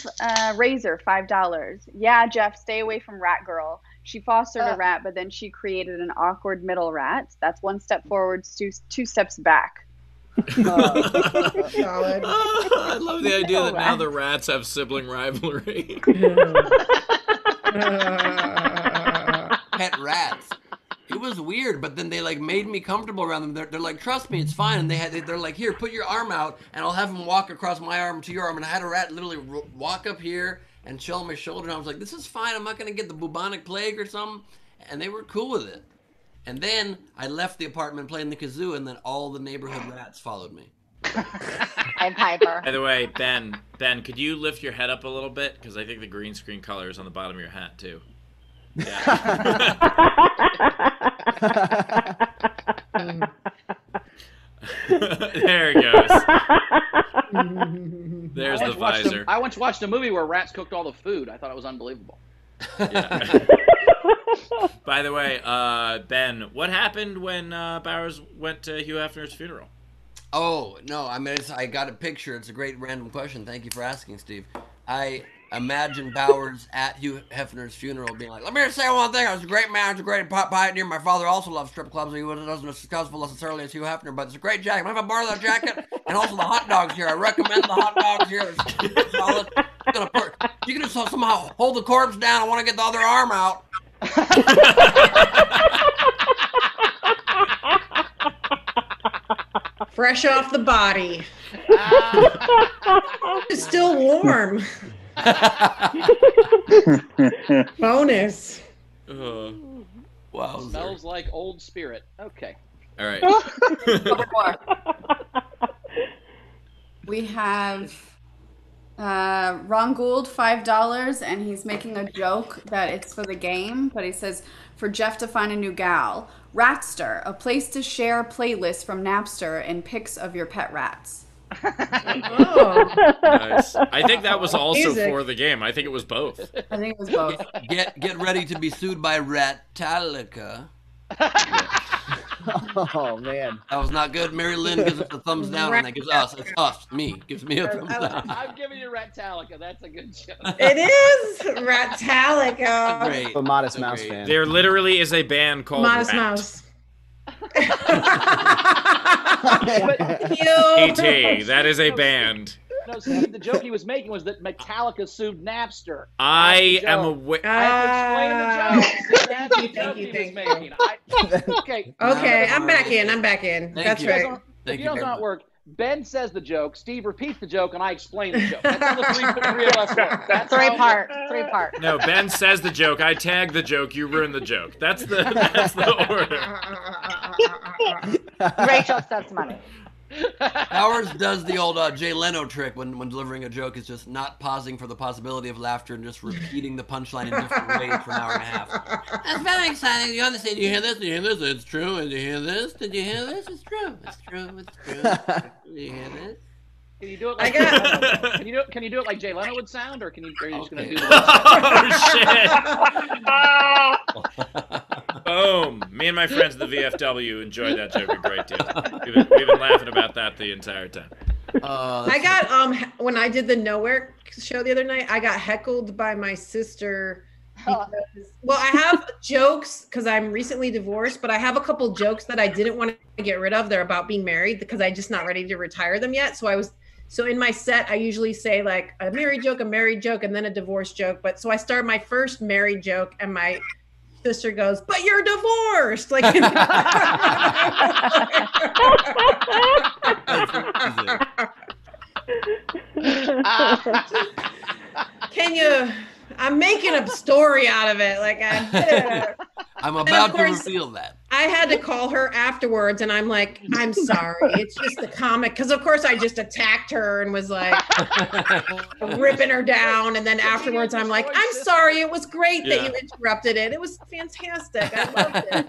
Razor, $5. Yeah, Jeff, stay away from Rat Girl. She fostered a rat, but then she created an awkward middle rat. That's one step forward, two steps back. Solid. I love the idea that now the rats have sibling rivalry. Pet rats. It was weird, but then they like made me comfortable around them. They're like, trust me, it's fine. And they're like, here, put your arm out, and I'll have them walk across my arm to your arm. And I had a rat literally walk up here and chill on my shoulder. And I was like, this is fine. I'm not gonna get the bubonic plague or something. And they were cool with it. And then I left the apartment playing the kazoo, and then all the neighborhood rats followed me. And Piper. By the way, Ben, could you lift your head up a little bit? Because I think the green screen color is on the bottom of your hat, too. Yeah. There it goes. There's the visor. I once watched a movie where rats cooked all the food. I thought it was unbelievable. Yeah. By the way, Ben, what happened when Bowers went to Hugh Hefner's funeral? Oh, no, I mean, I got a picture. It's a great random question. Thank you for asking, Steve. I imagine Bowers at Hugh Hefner's funeral being like, let me just say one thing. I was a great man. I was a great pioneer. My father also loved strip clubs. He wasn't as successful necessarily as Hugh Hefner, but it's a great jacket. Mind if I borrow that jacket? And also the hot dogs here. I recommend the hot dogs here. It's solid. You can just somehow hold the corpse down. I want to get the other arm out. Fresh off the body. It's still warm. Bonus. Wow. Smells like old spirit. Okay. All right. We have Ron Gould, $5, and he's making a joke that it's for the game, but he says, for Jeff to find a new gal. Ratster, a place to share playlists from Napster and pics of your pet rats. Oh. Nice. I think that was also Music. for the game. I think it was both. I think it was both. Get ready to be sued by Rattalica. Oh man, That was not good. Mary Lynn gives us a thumbs down, and that gives us, it's us, me, gives me a thumbs down. I'm giving you Rattalica. That's a good joke. It is Rattalica. Great. a Modest So Mouse great. fan. There literally is a band called Modest Rat. Mouse. E.T. That is a band. No, Steve, the joke he was making was that Metallica sued Napster. I am aware. I have to explain the joke. That's the joke he was Thank you. making. Okay. Okay, I'm back in. Thank That's you. right. Thank If you you very don't much. work, Ben says the joke, Steve repeats the joke, and I explain the joke. That's how the three of us work. That's how it Three works. part. No, Ben says the joke. I tag the joke. You ruin the joke. That's the order. Rachel accepts money. Bowers does the old Jay Leno trick when delivering a joke is just not pausing for the possibility of laughter and just repeating the punchline in different ways for an hour and a half. That's very exciting. You understand? Did you hear this? Did you hear this? It's true. Did you hear this? Did you hear this? It's true. It's true. It's true. Did you hear this? Can you do it like can you do it like Jay Leno would sound, or are you just gonna do the Oh shit! Boom! Me and my friends at the VFW enjoyed that joke a great deal. We've been laughing about that the entire time. I got when I did the Nowhere show the other night, I got heckled by my sister. Because, well, I have jokes because I'm recently divorced, but I have a couple jokes that I didn't want to get rid of. They're about being married because I'm just not ready to retire them yet. So in my set, I usually say like a married joke, and then a divorce joke. But so I start my first married joke, and my sister goes, "But you're divorced!" Like, can you? I'm making a story out of it. Like I'm about to course, reveal that. I had to call her afterwards, and I'm like, I'm sorry. It's just the comic. Because, of course, I just attacked her and was like ripping her down. And then afterwards, I'm like, I'm sorry. It was great that you interrupted it. It was fantastic. I loved it.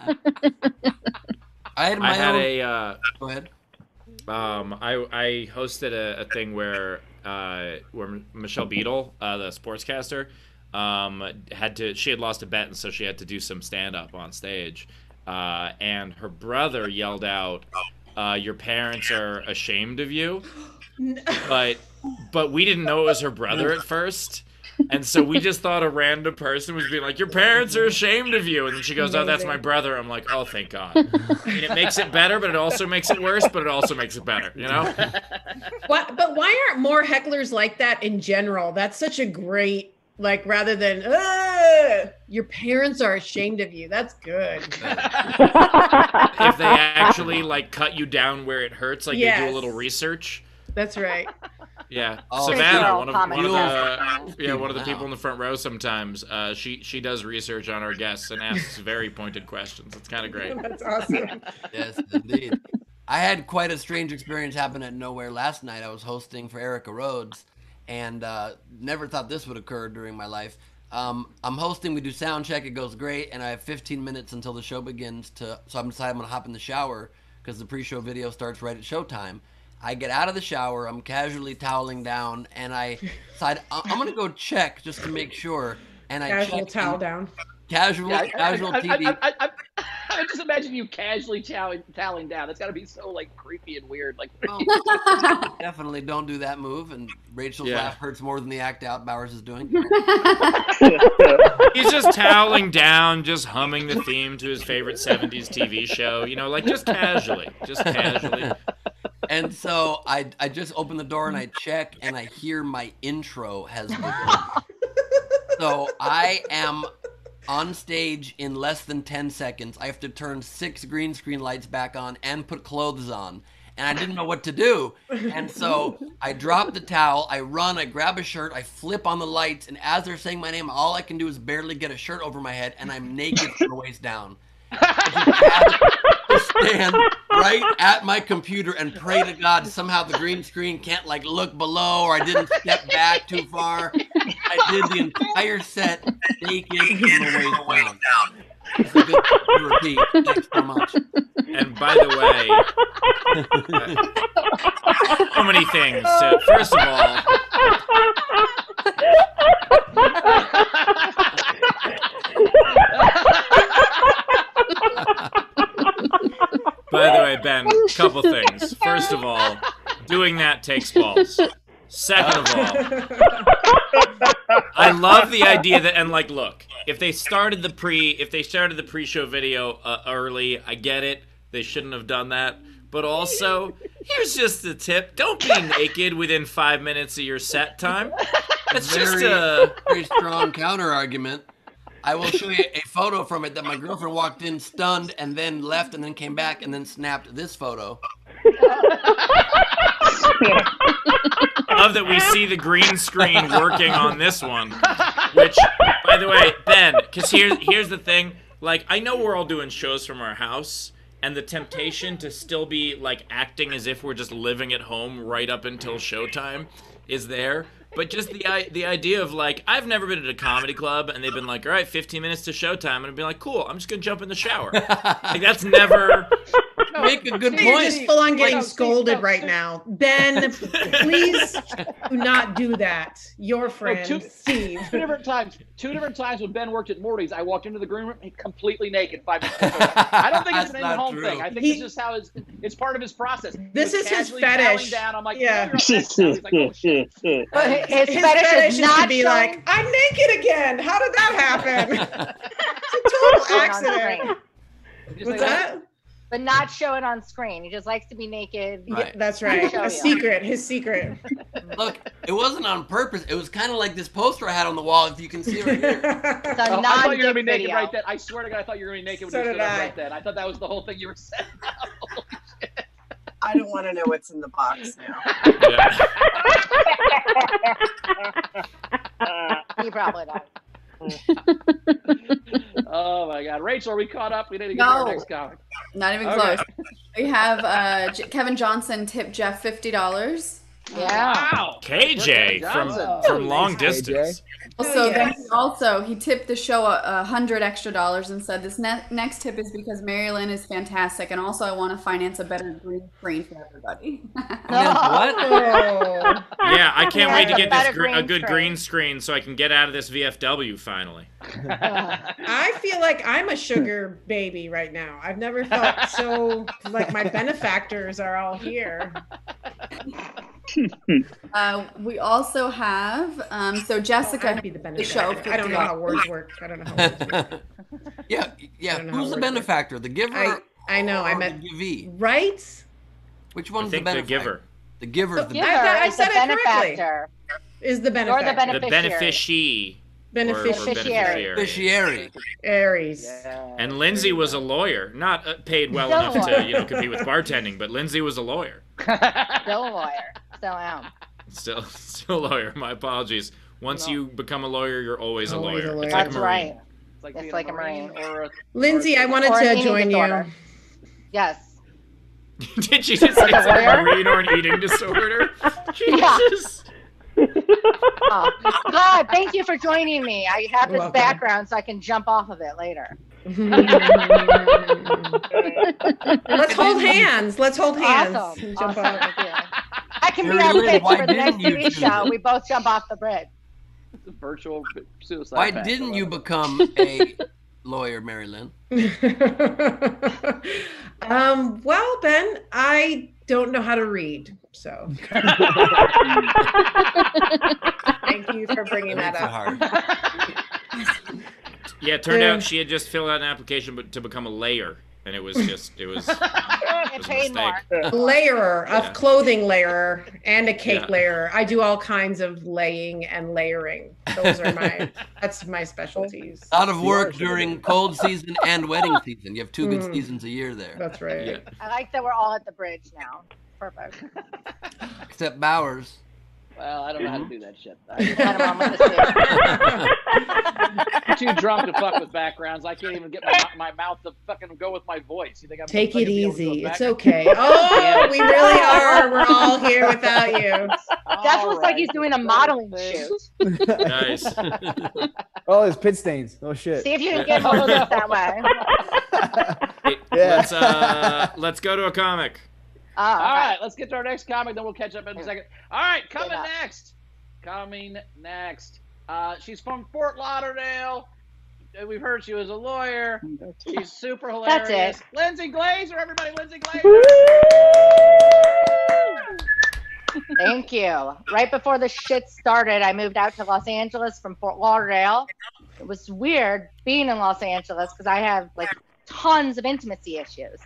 I had Go ahead. I hosted a thing where Michelle Beadle, the sportscaster, she had lost a bet, and so she had to do some stand-up on stage. And her brother yelled out, "Your parents are ashamed of you," but we didn't know it was her brother at first, and so we just thought a random person was being like, "Your parents are ashamed of you," and then she goes, "Oh, that's my brother." I'm like, "Oh, thank God." I mean, it makes it better, but it also makes it worse, but it also makes it better, you know? But why aren't more hecklers like that in general? That's such a great. Like, rather than, your parents are ashamed of you. That's good. If they actually, like, cut you down where it hurts, like they do a little research. That's right. Yeah. Oh, Savannah, one of the people in the front row sometimes, she does research on our guests and asks very pointed questions. It's kind of great. That's awesome. Yes, indeed. I had quite a strange experience happen at Nowhere last night. I was hosting for Erica Rhodes. And never thought this would occur during my life. I'm hosting, we do sound check, it goes great, and I have 15 minutes until the show begins, so I'm deciding I'm going to hop in the shower because the pre-show video starts right at showtime. I get out of the shower, I'm casually toweling down, and I decide I'm going to go check just to make sure. And I casual towel down. Casual TV. I just imagine you casually toweling down. That's got to be so like creepy and weird. Like, definitely don't do that move. And Rachel's laugh hurts more than the act out Bowers is doing. He's just toweling down, just humming the theme to his favorite 70s TV show. You know, like just casually. And so I just open the door and I check and I hear my intro has begun. So I am on stage in less than 10 seconds. I have to turn 6 green screen lights back on and put clothes on. And I didn't know what to do. And so I drop the towel, I run, I grab a shirt, I flip on the lights, and as they're saying my name, all I can do is barely get a shirt over my head, and I'm naked from the waist down. I just have to stand right at my computer and pray to God somehow the green screen can't like look below or I didn't step back too far. I did the entire set naked from the waist down. It's a good to repeat. Thanks so much. And by the way, so many things. So, first of all, by the way, Ben, couple things. First of all, doing that takes balls. Second of all, I love the idea that, and like, look, if they started the pre-show video early, I get it. They shouldn't have done that. But also, here's just the tip: don't be naked within 5 minutes of your set time. That's just a very strong counter argument. I will show you a photo from it that my girlfriend walked in stunned and then left and then came back and then snapped this photo. Love that we see the green screen working on this one. Which, by the way, Ben, because here's the thing. Like, I know we're all doing shows from our house, and the temptation to still be, like, acting as if we're just living at home right up until showtime is there. But just the idea of, like, I've never been at a comedy club, and they've been like, all right, 15 minutes to showtime, and I'd be like, cool, I'm just going to jump in the shower. Like, that's never... Make a good point. You're just full on getting scolded right now. Ben, please do not do that. Your friend, Steve. Two different times when Ben worked at Morty's, I walked into the green room completely naked 5 minutes ago. I don't think it's an in-home thing. I think it's just how it's part of his process. This is his fetish. Down. I'm like, yeah. He's like, oh, shit. But his fetish is not to be like, I'm naked again. How did that happen? It's a total accident. What's that? But not show it on screen. He just likes to be naked. Right. Yeah, that's right. His secret. Look, it wasn't on purpose. It was kind of like this poster I had on the wall, if you can see it right here. It's a I thought you were going to be naked video. right then. I swear to God, I thought you were going to be naked when you stood up right then. I thought that was the whole thing you were saying. Holy shit. I don't want to know what's in the box now. He probably does. Oh my God, Rachel, are we caught up? We need to get to our next comic. Not even Okay. close. We have Kevin Johnson tipped Jeff $50. Yeah. Wow. KJ Johnson. from long Thanks, distance. Also, yes. he tipped the show $100 extra and said this next tip is because Mary Lynn is fantastic, and also I want to finance a better green screen for everybody. What? Oh. Yeah, I can't wait to get Better this a good screen. green screen so I can get out of this VFW finally. I feel like I'm a sugar baby right now. I've never felt so like my benefactors are all here. We also have so Jessica. I'd be the the show benefactor. I don't know how words work. I don't know how words work. Yeah. I don't know how Who's the words work. benefactor? The giver? I know. I or meant the givee? right. Which I one's the think the benefactor? giver. The giver's the Giver I is said the it correctly. benefactor. Is the Or the benefactor. The beneficiary. beneficiary. beneficiary. Aries. Yeah. And Lindsay was a lawyer, not paid well Still a enough lawyer. to compete with bartending, but Lindsay was a lawyer. Still a lawyer. Still am. Still a lawyer. My apologies. Once you become a lawyer, you're always a Always a lawyer. lawyer. It's like That's a Marine. right. It's It's being like a Marine. or a Lindsay, I wanted Or an to eating join disorder. you. Yes. Did she just say Like a it's like a lawyer? Marine or an eating disorder? Yeah. Jesus. Oh, God, thank you for joining me. I have this Welcome. background so I can jump off of it later. Let's hold hands. Let's hold hands. Awesome. and jump Awesome. off. Thank you. I can be Mary our Lynn, pitch why for the next didn't you TV do show. this? We both jump off the bridge. virtual suicide. Why pact. didn't you become a lawyer, Mary Lynn? Well, Ben, I don't know how to read, so thank you for bringing that Makes it up. hard. Yeah, it turned out she had just filled out an application to become a layer, and it was It a paid more. mistake. Layerer, a Yeah. clothing layerer, and a cake Yeah. layerer. I do all kinds of laying and layering. Those are that's my specialties. Out of work during cold season and wedding season. You have two good Mm. seasons a year there. That's right. Yeah. I like that we're all at the bridge now. Perfect. Except Bowers. Well, I don't know how to do that shit. Let him on with the stick. I'm too drunk to fuck with backgrounds. I can't even get my mouth to fucking go with my voice. You think I'm Take gonna it be able to go easy. back? It's okay. Oh, we really are. We're all here without you. Jeff looks like he's doing a modeling shoot. Nice. Oh, there's pit stains. Oh shit. See if you can get more of this that way. Hey, Yeah. let's go to a comic. All right, let's get to our next comic, then we'll catch up in a second. All right, coming Yeah. next. She's from Fort Lauderdale. We've heard she was a lawyer. She's super hilarious. That's it. Lindsay Glazer, everybody, Lindsay Glazer. Thank you. Right before the shit started, I moved out to Los Angeles from Fort Lauderdale. It was weird being in Los Angeles because I have like tons of intimacy issues.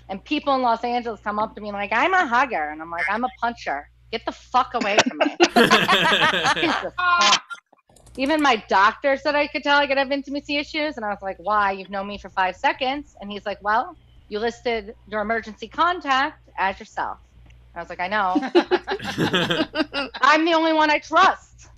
And people in Los Angeles come up to me like, I'm a hugger. And I'm like, I'm a puncher. Get the fuck away from me. Jesus fuck. Even my doctor said I could tell I could have intimacy issues. And I was like, why? You've known me for 5 seconds. And he's like, well, you listed your emergency contact as yourself. I was like, I know. I'm the only one I trust.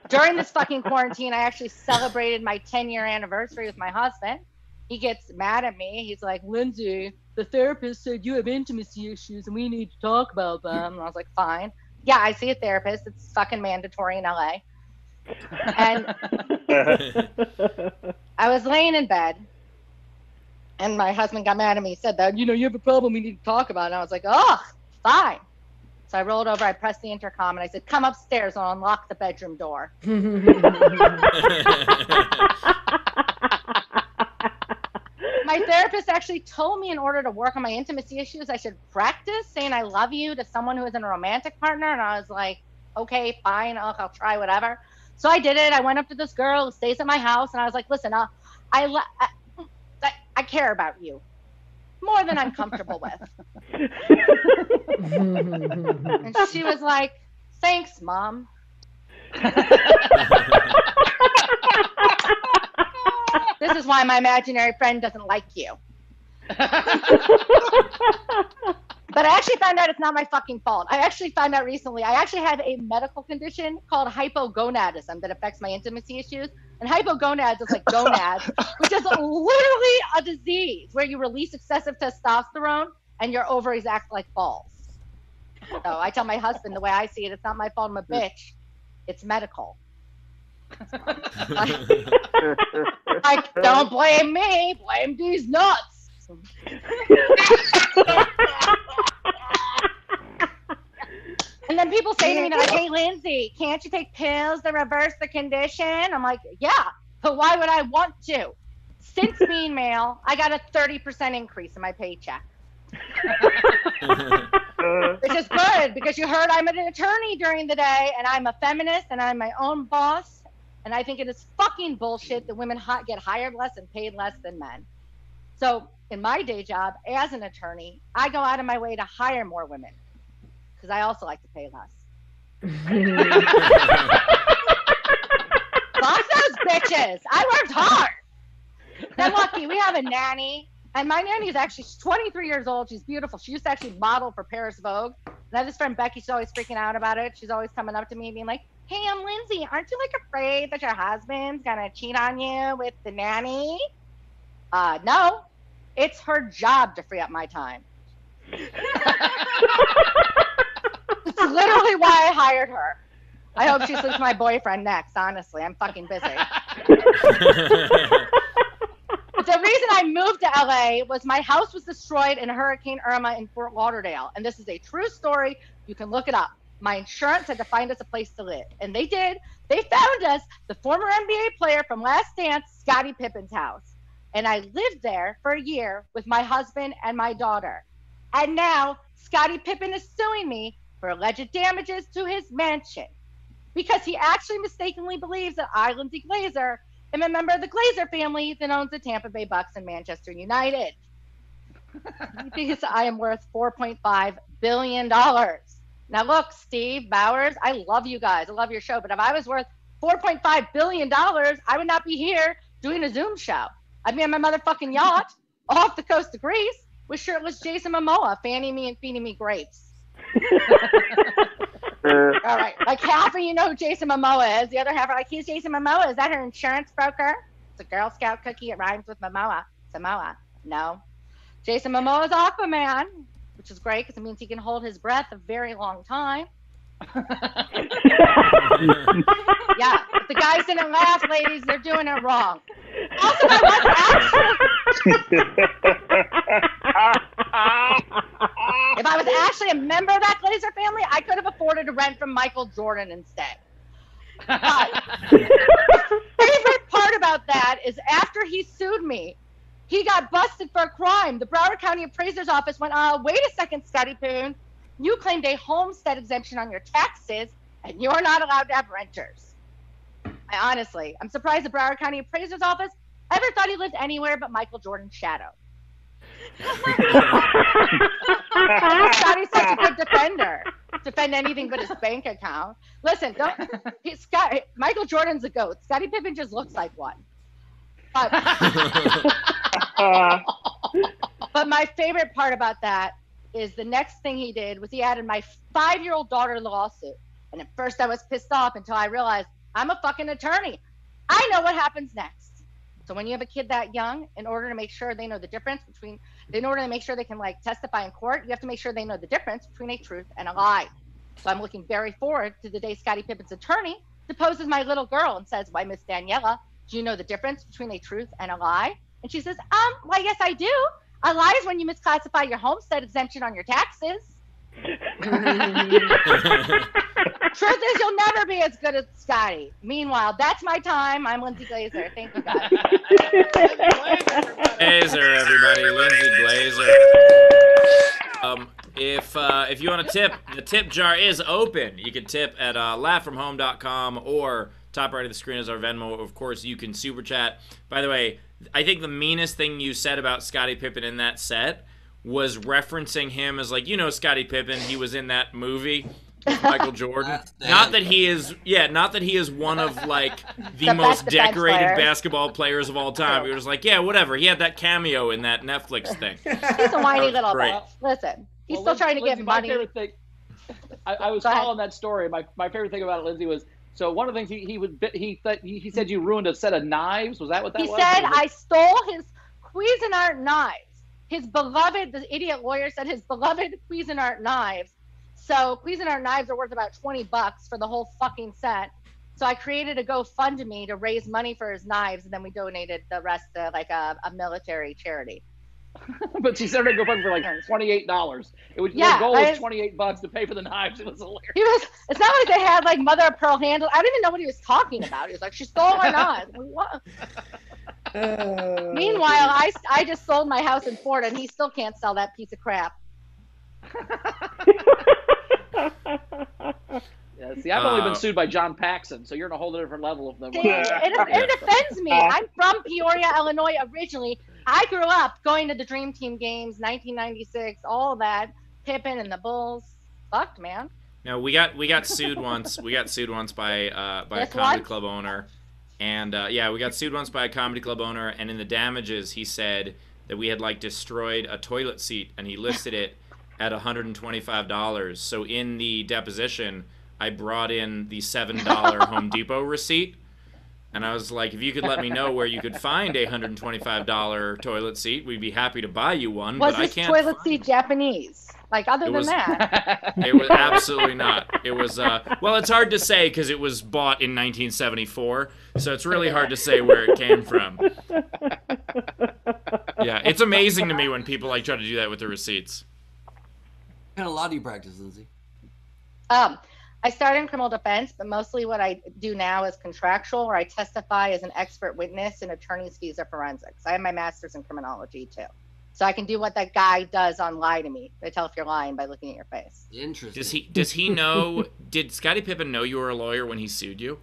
During this fucking quarantine, I actually celebrated my 10-year anniversary with my husband. He gets mad at me. He's like, Lindsay, the therapist said you have intimacy issues and we need to talk about them. And I was like, fine. Yeah, I see a therapist. It's fucking mandatory in LA. And I was laying in bed and my husband got mad at me. He said that, you have a problem we need to talk about. And I was like, oh, fine. So I rolled over, I pressed the intercom and I said, come upstairs and I'll unlock the bedroom door. My therapist actually told me in order to work on my intimacy issues, I should practice saying I love you to someone who isn't a romantic partner. And I was like, okay, fine, I'll try whatever. So I did it. I went up to this girl who stays at my house and I was like, listen, I care about you more than I'm comfortable with. And she was like, thanks, Mom. This is why my imaginary friend doesn't like you. But I actually found out it's not my fucking fault. I actually found out recently, I actually have a medical condition called hypogonadism that affects my intimacy issues. And hypogonads is like gonads, which is literally a disease where you release excessive testosterone and your ovaries act like balls. So I tell my husband the way I see it, it's not my fault I'm a bitch. It's medical. Like, don't blame me, blame these nuts. And then people say to me, like, hey, Lindsay, can't you take pills to reverse the condition? I'm like, yeah, but why would I want to? Since being male, I got a 30% increase in my paycheck. Which is good, because you heard I'm an attorney during the day, and I'm a feminist, and I'm my own boss. And I think it is fucking bullshit that women get hired less and paid less than men. So in my day job as an attorney, I go out of my way to hire more women, because I also like to pay less. Fuck those bitches. I worked hard. I'm lucky. We have a nanny. And my nanny is actually, she's 23 years old. She's beautiful. She used to actually model for Paris Vogue. And I have this friend, Becky. She's always freaking out about it. She's always coming up to me being like, hey, I'm Lindsay. Aren't you like afraid that your husband's going to cheat on you with the nanny? No. It's her job to free up my time. It's literally why I hired her. I hope she sleeps with my boyfriend next, honestly. I'm fucking busy. The reason I moved to LA was my house was destroyed in Hurricane Irma in Fort Lauderdale. And this is a true story. You can look it up. My insurance had to find us a place to live. And they did. They found us the former NBA player from Last Dance, Scottie Pippen's house. And I lived there for a year with my husband and my daughter. And now Scottie Pippen is suing me for alleged damages to his mansion, because he actually mistakenly believes that I, Lindsay Glazer, am a member of the Glazer family that owns the Tampa Bay Bucks and Manchester United. He thinks I am worth $4.5 billion. Now look, Steve, Bowers, I love you guys. I love your show. But if I was worth $4.5 billion, I would not be here doing a Zoom show. I'd be on my motherfucking yacht off the coast of Greece with shirtless Jason Momoa fanning me and feeding me grapes. All right, like half of you know who Jason Momoa is. The other half are like, he's Jason Momoa. Is that her insurance broker? It's a Girl Scout cookie. It rhymes with Momoa. Samoa. No. Jason Momoa is Aquaman, which is great because it means he can hold his breath a very long time. Yeah, if the guys didn't laugh, ladies, they're doing it wrong. Also, if I was actually a member of that Glazer family, I could have afforded to rent from Michael Jordan instead. But the favorite part about that is after he sued me, he got busted for a crime. The Broward County Appraiser's Office went, wait a second, Scottie Pippen. You claimed a homestead exemption on your taxes, and you're not allowed to have renters. I'm surprised the Broward County Appraiser's Office ever thought he lived anywhere but Michael Jordan's shadow. Scottie's such a good defender. Defend anything but his bank account. Listen, Michael Jordan's a goat. Scottie Pippen just looks like one. But my favorite part about that is the next thing he did was he added my 5-year-old daughter to the lawsuit. And at first I was pissed off until I realized I'm a fucking attorney. I know what happens next. So when you have a kid that young, in order to make sure they know the difference in order to make sure they can testify in court, you have to make sure they know the difference between a truth and a lie. So I'm looking very forward to the day Scottie Pippen's attorney deposes my little girl and says, why, Miss Daniela, do you know the difference between a truth and a lie? And she says, well, yes, I do. A lie is when you misclassify your homestead exemption on your taxes. Truth is, you'll never be as good as Scottie. Meanwhile, that's my time. I'm Lindsay Glazer. Thank you, guys. Glazer, everybody. Lindsay Glazer. If you want to tip, the tip jar is open. You can tip at laughfromhome.com, or top right of the screen is our Venmo. Of course, you can super chat. By the way, I think the meanest thing you said about Scottie Pippen in that set was referencing him as Scottie Pippen. He was in that movie with Michael Jordan. Not that he is one of the most decorated basketball players of all time. He was whatever. He had that cameo in that Netflix thing. He's a whiny little bitch. Listen, he's still trying to get money. I was following that story. My favorite thing about it, Lindsay, was So one of the things he said you ruined a set of knives. Was that what that was? He said I stole his Cuisinart knives. His beloved, the idiot lawyer said his beloved Cuisinart knives. So Cuisinart knives are worth about $20 for the whole fucking set. So I created a GoFundMe to raise money for his knives, and then we donated the rest to like a military charity. But she started to GoFundMe for like $28. The goal was $28 to pay for the knives. It was hilarious. It's not like they had like mother of pearl handle. I don't even know what he was talking about. He was like, she stole our knives. What? Meanwhile, I just sold my house in Florida, and he still can't sell that piece of crap. Yeah, see, I've only been sued by John Paxson, so you're in a whole different level of them. It offends me. I'm from Peoria, Illinois originally. I grew up going to the Dream Team games, 1996, all of that. Pippen and the Bulls. Fucked, man. No, we got sued once. We got sued once by a comedy club owner. And we got sued once by a comedy club owner, and in the damages he said that we had like destroyed a toilet seat, and he listed it at $125. So in the deposition, I brought in the $7 Home Depot receipt, and I was like, if you could let me know where you could find a $125 toilet seat, we'd be happy to buy you one. Was but this I can't toilet seat Japanese? Like, other than that? It was absolutely not. It was, well, it's hard to say because it was bought in 1974, so it's really hard to say where it came from. Yeah, it's amazing to me when people like try to do that with the receipts. What kind of law do you practice, Lindsay? I started in criminal defense, but mostly what I do now is contractual, where I testify as an expert witness, and attorney's fees are forensics. I have my master's in criminology, too. So I can do what that guy does on Lie to Me. They tell if you're lying by looking at your face. Interesting. Does he know, did Scottie Pippen know you were a lawyer when he sued you?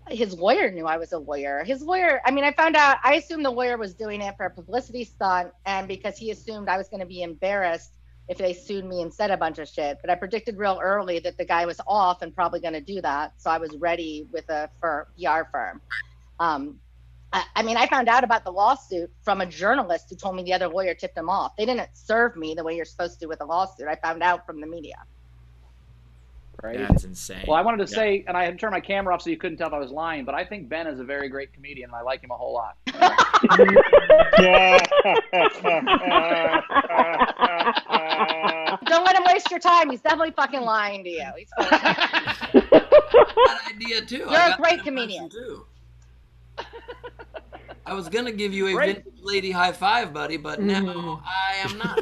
His lawyer knew I was a lawyer. His lawyer, I mean, I assumed the lawyer was doing it for a publicity stunt, and because he assumed I was going to be embarrassed if they sued me and said a bunch of shit. But I predicted real early that the guy was off and probably going to do that. So I was ready with a PR firm. I mean, I found out about the lawsuit from a journalist who told me the other lawyer tipped him off. They didn't serve me the way you're supposed to with a lawsuit. I found out from the media. Right? That's insane. Well, I wanted to say, and I had turned my camera off so you couldn't tell if I was lying, but I think Ben is a very great comedian, and I like him a whole lot. Don't let him waste your time. He's definitely fucking lying to you. He's That idea, too. You're a great comedian. Too. I was going to give you a vintage lady high five, buddy, but no, I am not.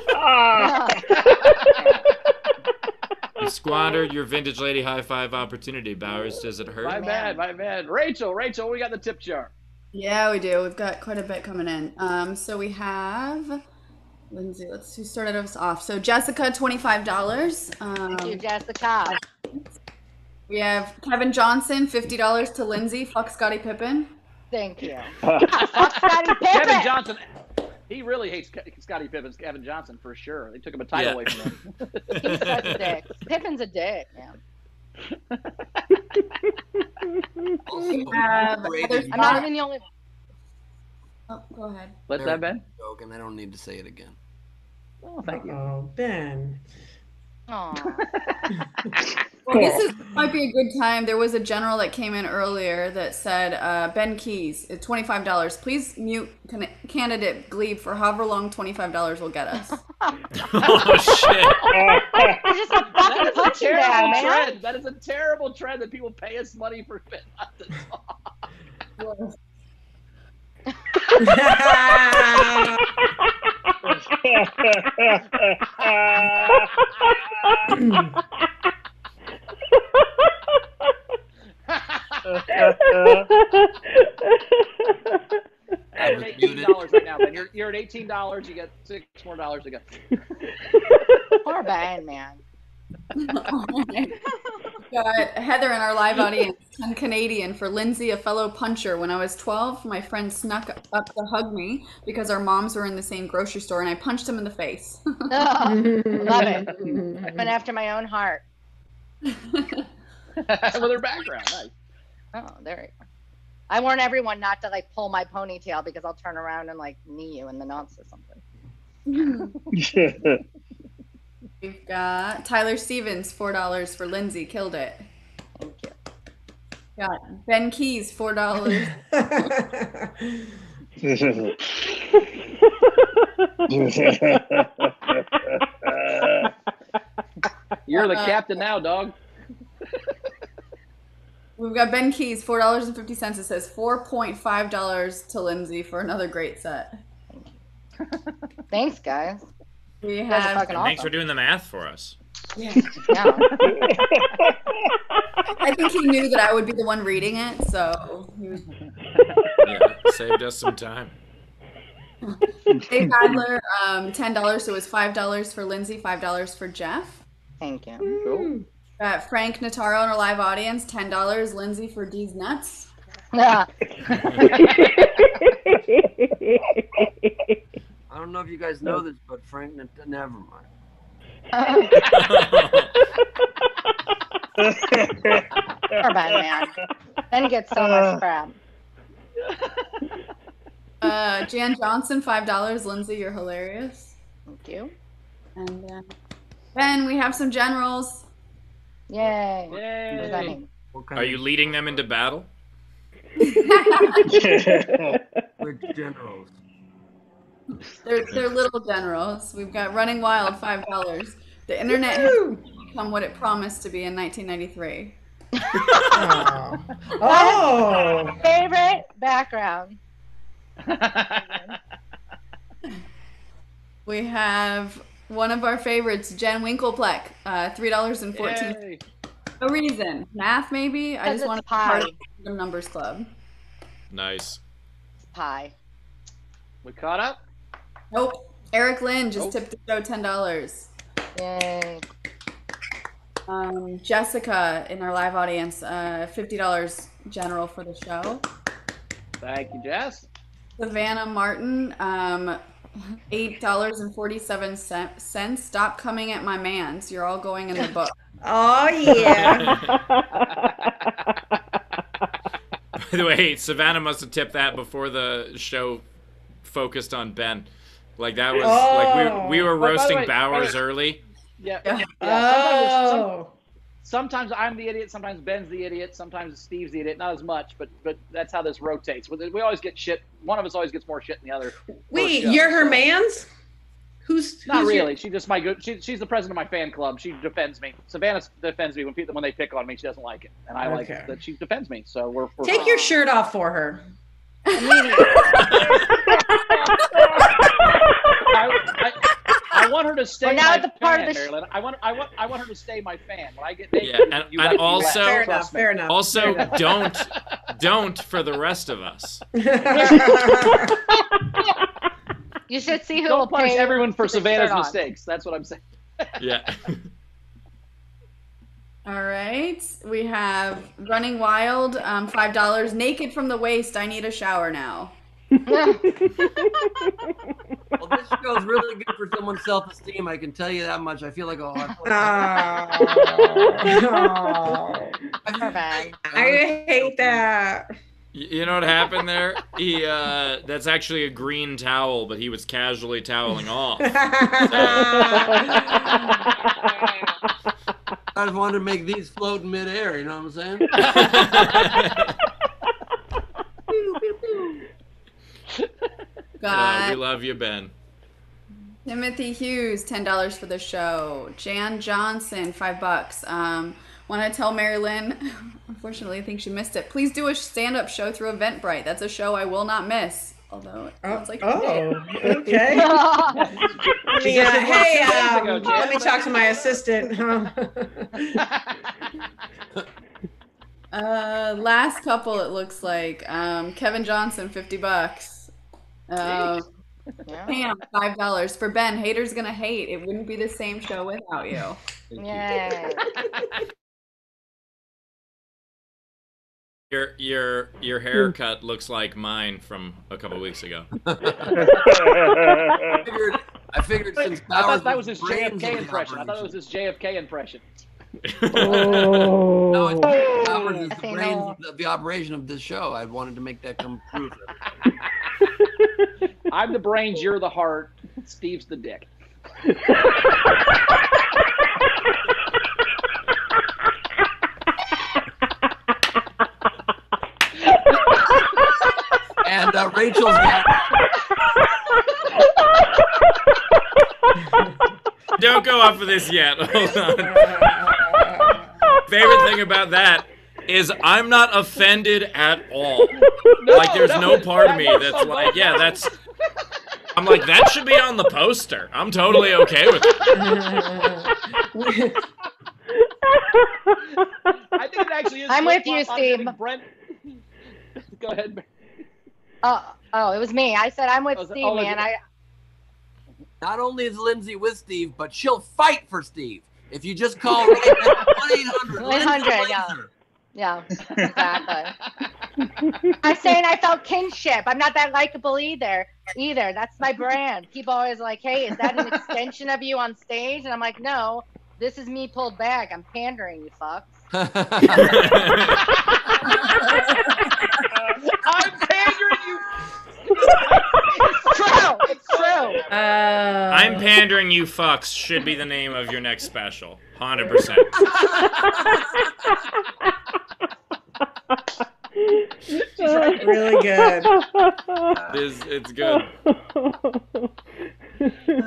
You squandered your vintage lady high five opportunity, Bowers. Does it hurt? My bad. Rachel, we got the tip jar. Yeah, we do. We've got quite a bit coming in. So we have Lindsay. Who started us off? So Jessica, $25. Thank you, Jessica. We have Kevin Johnson, $50 to Lindsay. Fuck Scottie Pippen. Thank you. Fuck Scottie Pippen. Kevin Johnson. He really hates Scottie Pippen's Kevin Johnson for sure. They took him a title away from him. He's such a dick. Pippen's a dick, man. I'm not even the only one. Oh, go ahead. Let that, Ben? Joke, and I don't need to say it again. Oh, thank you. Oh, Ben. Well, this might be a good time. There was a general that came in earlier that said, Ben Keys, $25. Please mute candidate Glebe for however long $25 will get us. Oh, shit. He's just a fucking punching bag, man. Trend. That is a terrible trend that people pay us money for Ben not to talk. You're at $18 right now, Ben. You're at $18. You get $6 more to go. Poor Ben, man. Got Heather in our live audience, 10 Canadian for Lindsay, a fellow puncher. When I was 12, my friend snuck up to hug me because our moms were in the same grocery store, and I punched him in the face. Oh, love it. I've been after my own heart. With her background, nice. Oh, there you go. I warn everyone not to like pull my ponytail because I'll turn around and like knee you in the nuts or something. We've got Tyler Stevens, $4 for Lindsay. Killed it. Thank you. Got Ben Keys, $4. You're the captain now, dog. We've got Ben Keys, $4.50. It says $4.5 to Lindsay for another great set. Thanks, guys. We You guys are have fucking And thanks awesome. for doing the math for us. Yeah. I think he knew that I would be the one reading it, so he was. Yeah, saved us some time. Dave Adler, $10, so it was $5 for Lindsay, $5 for Jeff. Thank you. Cool. Frank Notaro in our live audience, $10. Lindsay for D's Nuts. Yeah. I don't know if you guys know this, but Frank, never mind. Poor Ben, man. Then he gets so much crap. Jan Johnson, $5. Lindsay, you're hilarious. Thank you. And then Ben, we have some generals. Yay. What does that Yay. mean? Are you leading them into battle? We're generals. They're little generals. We've got Running Wild, $5. The internet has become what it promised to be in 1993. Oh. Favorite background. We have one of our favorites, Jen Winklepleck, $3.14. Yay. No reason. Math, maybe? I Because just want to it's be part pie. of the numbers club. Nice. Pie. We caught up? Nope. Eric Lynn just Nope. tipped the show $10. Yay. Jessica in our live audience, $50 general for the show. Thank you, Jess. Savannah Martin, $8.47. Stop coming at my mans. You're all going in the book. Oh, yeah. By the way, Savannah must have tipped that before the show focused on Ben. Like that was like we were By the roasting way, Bowers early. Yeah. Yeah. Oh. Sometimes I'm the idiot. Sometimes Ben's the idiot. Sometimes Steve's the idiot. Not as much, but that's how this rotates. We always get shit. One of us always gets more shit than the other. Wait, show, you're her so. mans? Who's Not your- really. She's just my good. She's the president of my fan club. She defends me. Savannah defends me when they pick on me. She doesn't like it, and I like Okay. that she defends me. So we're Take your shirt off for her. I want her to stay. We're now my at the part of fan, the Marilyn. I want her to stay my fan. When I get Yeah, you and let me also- laugh. Fair Trust enough. me. Fair enough. Also, don't for the rest of us. You should see who will Don't punish pay everyone for with his Savannah's shirt on. mistakes. That's what I'm saying. Yeah. All right. We have Running Wild, $5. Naked from the waist. I need a shower now. Well, this show's really good for someone's self-esteem. I can tell you that much. I feel like Poor Ben. I hate that. You know what happened there? He that's actually a green towel, but he was casually toweling off. I just wanted to make these float in midair. You know what I'm saying? Got we love you, Ben. Timothy Hughes, $10 for the show. Jan Johnson, $5. Want to tell Mary Lynn, unfortunately, I think she missed it. Please do a stand-up show through Eventbrite. That's a show I will not miss. Although it sounds like okay. Hey, let me talk to my assistant. last couple, it looks like. Kevin Johnson, $50. Pam, $5. For Ben, haters gonna hate. It wouldn't be the same show without you. Yay. Your haircut looks like mine from a couple weeks ago. I figured since I Bowers thought that was his brains JFK of the impression. I thought it was his JFK impression. No, it's Bowers is the Say brains no. of the operation of this show. I wanted to make that come true. I'm the brains, you're the heart. Steve's the dick. Now Rachel's got. Don't go off of this yet. Hold on. Favorite thing about that is I'm not offended at all. Like, there's no part of me that's like, yeah, that's. I'm like, that should be on the poster. I'm totally okay with it. I think it actually is. I'm with you, Steve. Brent. Go ahead. Oh, it was me. I said I'm with Steve, man. Not only is Lindsay with Steve, but she'll fight for Steve. If you just call right at 1-800. Yeah, exactly. I'm saying I felt kinship. I'm not that likable either. That's my brand. People always like, hey, is that an extension of you on stage? And I'm like, no, this is me pulled back. I'm pandering, you fucks. I'm pandering, you. It's true. It's true. I'm pandering, you fucks should be the name of your next special. 100%. Really good. It's good.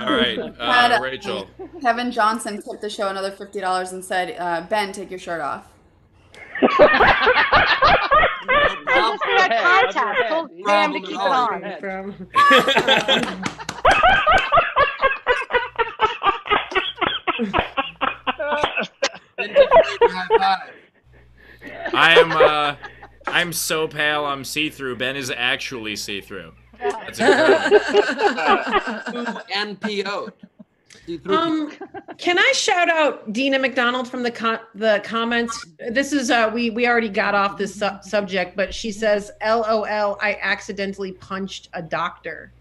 All right, Rachel. Kevin Johnson tipped the show another $50 and said, "Ben, take your shirt off." Told Sam to keep it on. I'm so pale, I'm see-through. Ben is actually see-through. That's incredible. And PO'd. Can I shout out Dina McDonald from the comments? This is we already got off this subject, but she says, "LOL, I accidentally punched a doctor."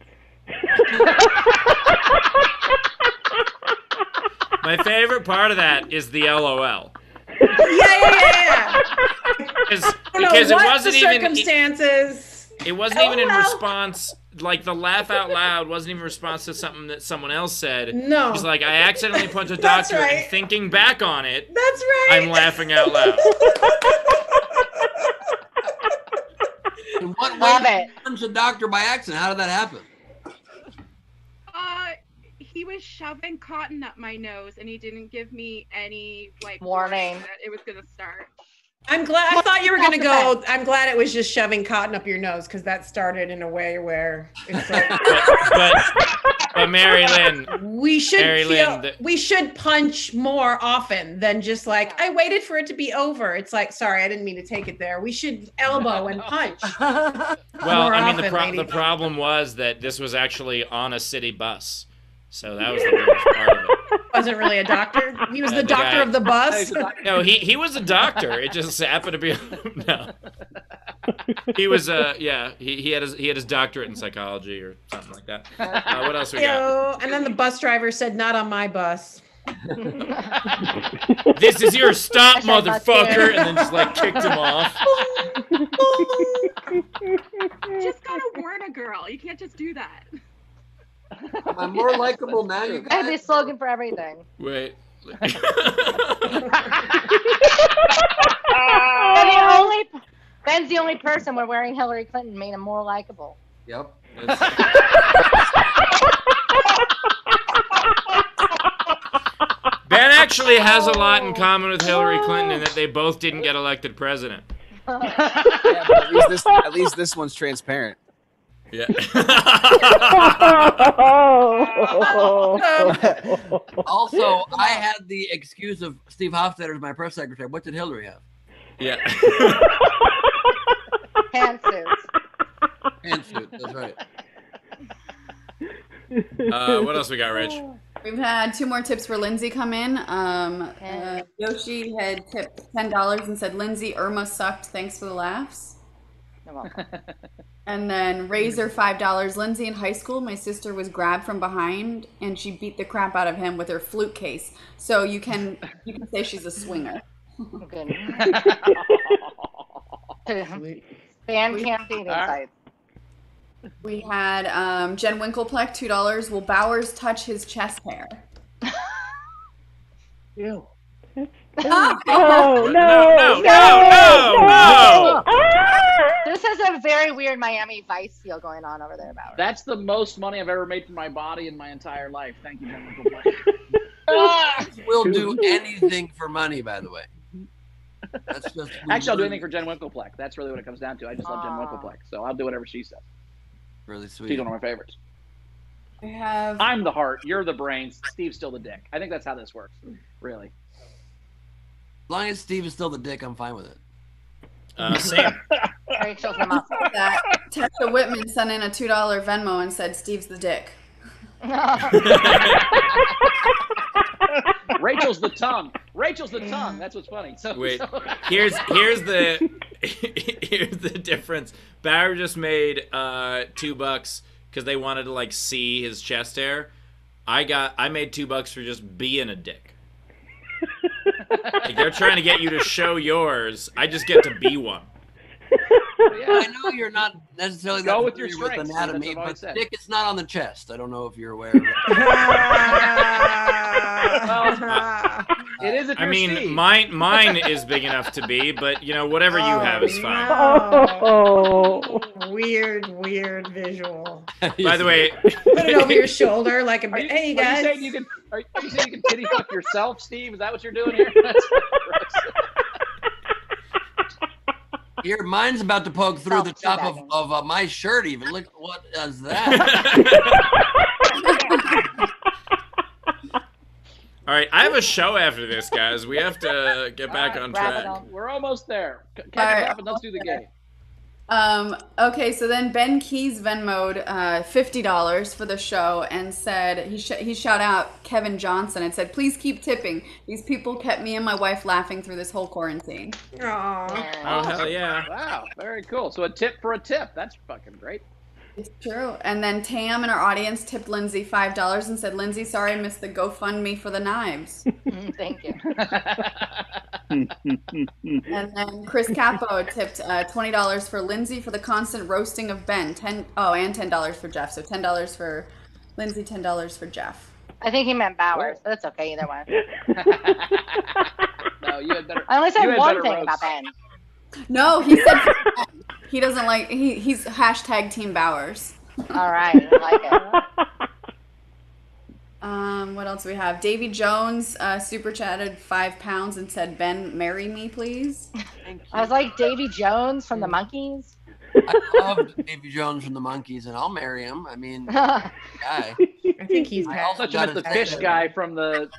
My favorite part of that is the LOL. Yeah. Because it wasn't even circumstances. It wasn't even in response. Like, the laugh out loud wasn't even in response to something that someone else said. No. He's like, I accidentally punched a doctor, right. and thinking back on it, that's right. I'm laughing out loud. In what way did you punch a doctor by accident? How did that happen? He was shoving cotton up my nose, and he didn't give me any warning that it was gonna start. I'm glad. I thought you were gonna go. I'm glad it was just shoving cotton up your nose, because that started in a way where it's like. but Mary Lynn, we should punch more often than just like I waited for it to be over. It's like, sorry, I didn't mean to take it there. We should elbow and punch. Well, I mean, the problem was that this was actually on a city bus. So that was the weirdest part of it. Wasn't really a doctor? He was the doctor of the bus? No, he was a doctor. It just happened to be no. He was he had his doctorate in psychology or something like that. What else we got? And then the bus driver said, "Not on my bus." This is your stop, motherfucker, and then just like kicked him off. Just gotta warn a girl. You can't just do that. I'm more likable now, you guys. I have a slogan for everything. Wait. Ben's the only person where wearing Hillary Clinton made him more likable. Yep. Ben actually has a lot in common with Hillary Clinton in that they both didn't get elected president. Yeah, but at least this one's transparent. Yeah. Also, I had the excuse of Steve Hofstadter as my press secretary. What did Hillary have? Yeah. Pantsuits. Pantsuit, that's right. What else we got, Rich? We've had 2 more tips for Lindsay come in. Yoshi had tipped $10 and said, "Lindsay, Irma sucked. Thanks for the laughs." You're welcome. And then Razor $5. Lindsay, in high school, my sister was grabbed from behind and she beat the crap out of him with her flute case. So you can say she's a swinger. Good. Fan camp dating sites. We had Jen Winklepleck $2. Will Bowers touch his chest hair? Ew. No. This is a very weird Miami Vice feel going on over there, Bauer. That's the most money I've ever made for my body in my entire life. Thank you, Jen Winkleplex. We'll do anything for money, by the way. That's just Actually, I'll do anything for Jen Winkleplex. That's really what it comes down to. I just love Jen Winkleplex, so I'll do whatever she says. Really sweet. She's one of my favorites. I'm the heart. You're the brains. Steve's still the dick. I think that's how this works. Really. As long as Steve is still the dick, I'm fine with it. Same. Rachel's the muscle. that. Tessa Whitman sent in a $2 Venmo and said, Steve's the dick. Rachel's the tongue. Rachel's the tongue. That's what's funny. Wait, here's the here's the difference. Bauer just made $2 because they wanted to like see his chest hair. I made $2 for just being a dick. Like, they're trying to get you to show yours. I just get to be one. Yeah. I know you're not necessarily Go that with your familiar with strengths. anatomy, That's what I but said. dick is not on the chest. I don't know if you're aware of that. It is if I you're mean, Steve. mine is big enough to be, but you know, whatever you have is fine. No. Weird visual. By the way, Put it over your shoulder like a Are you, hey are guys. you saying you can? Are you saying you can kitty fuck yourself, Steve? Is that what you're doing here? That's gross. Your mind's about to poke through the top Self-teabagging. of my shirt even. Look, what is that? all right, I have a show after this, guys. We have to get back on wrap it track. up. We're almost there. Catch All right. up and let's do the game. Okay, so then Ben Keys Venmo'd $50 for the show and said he shout out Kevin Johnson and said, please keep tipping. These people kept me and my wife laughing through this whole quarantine. Aw. Oh hell yeah! Wow, very cool. So a tip for a tip. That's fucking great. It's true. And then Tam in our audience tipped Lindsay $5 and said, Lindsay, sorry I missed the GoFundMe for the knives. Thank you. And then Chris Capo tipped $20 for Lindsay for the constant roasting of Ben. And $10 for Jeff. So $10 for Lindsay, $10 for Jeff. I think he meant Bowers, but it's okay either way. No, you had better. I only you said had one better thing roast. about Ben. No, he said he doesn't like he's hashtag Team Bowers. All right, I like it. What else do we have? Davy Jones super chatted £5 and said, Ben, marry me, please. I was like Davy Jones from the Monkees. I loved Davy Jones from the Monkees, and I'll marry him. I mean, guy. I think he's I passed. also Such as got the to fish say- guy from the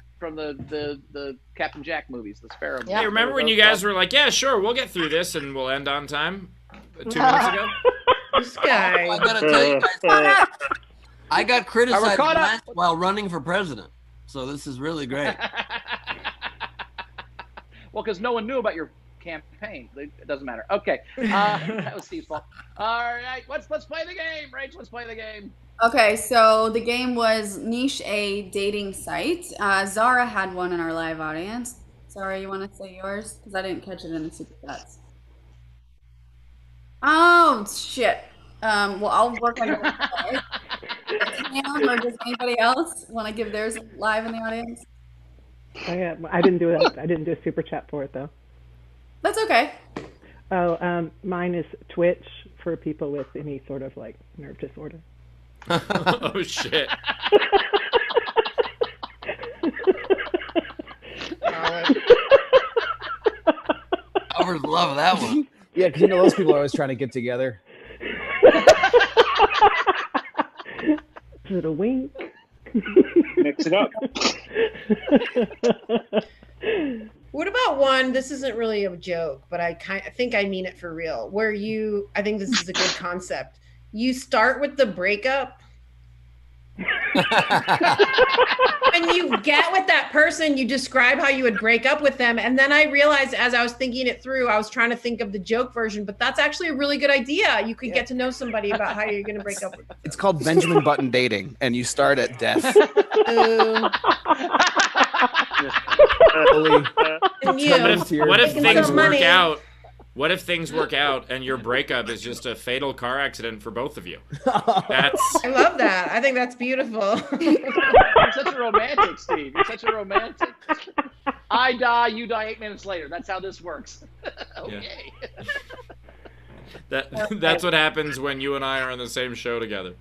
Captain Jack movies, the Sparrow. Yeah. Hey, remember when you guys were like, "Yeah, sure, we'll get through this and we'll end on time"? 2 minutes ago. This guy. I gotta tell you guys, I got criticized caught up. last while running for president, so this is really great. Well, because no one knew about your campaign. It doesn't matter. Okay, that was Steve's fault. All right, let's play the game, Rach. Let's play the game. Okay, so the game was Niche a dating site. Zara had one in our live audience. Zara, you want to say yours? Because I didn't catch it in the super chats. Oh, shit. Well, I'll work on it. Tam, or does anybody else want to give theirs live in the audience? I didn't do it. I didn't do a super chat for it though. That's okay. Oh, mine is Twitch for people with any sort of like nerve disorder. Oh shit! Covers love that one. Yeah, because you know those people are always trying to get together. Is it a wink? Mix it up. What about one? This isn't really a joke, but I think I mean it for real. Where I think this is a good concept. You start with the breakup, and you get with that person. You describe how you would break up with them, and then I realized as I was thinking it through, I was trying to think of the joke version. But that's actually a really good idea. You could get to know somebody about how you're going to break up with them. It's called Benjamin Button dating, and you start at death. Ooh. Fully And you. What if Making things some work money. out? What if things work out and your breakup is just a fatal car accident for both of you? That's I love that. I think that's beautiful. You're such a romantic, Steve. You're such a romantic. I die, you die 8 minutes later. That's how this works. Okay. That's what happens when you and I are on the same show together.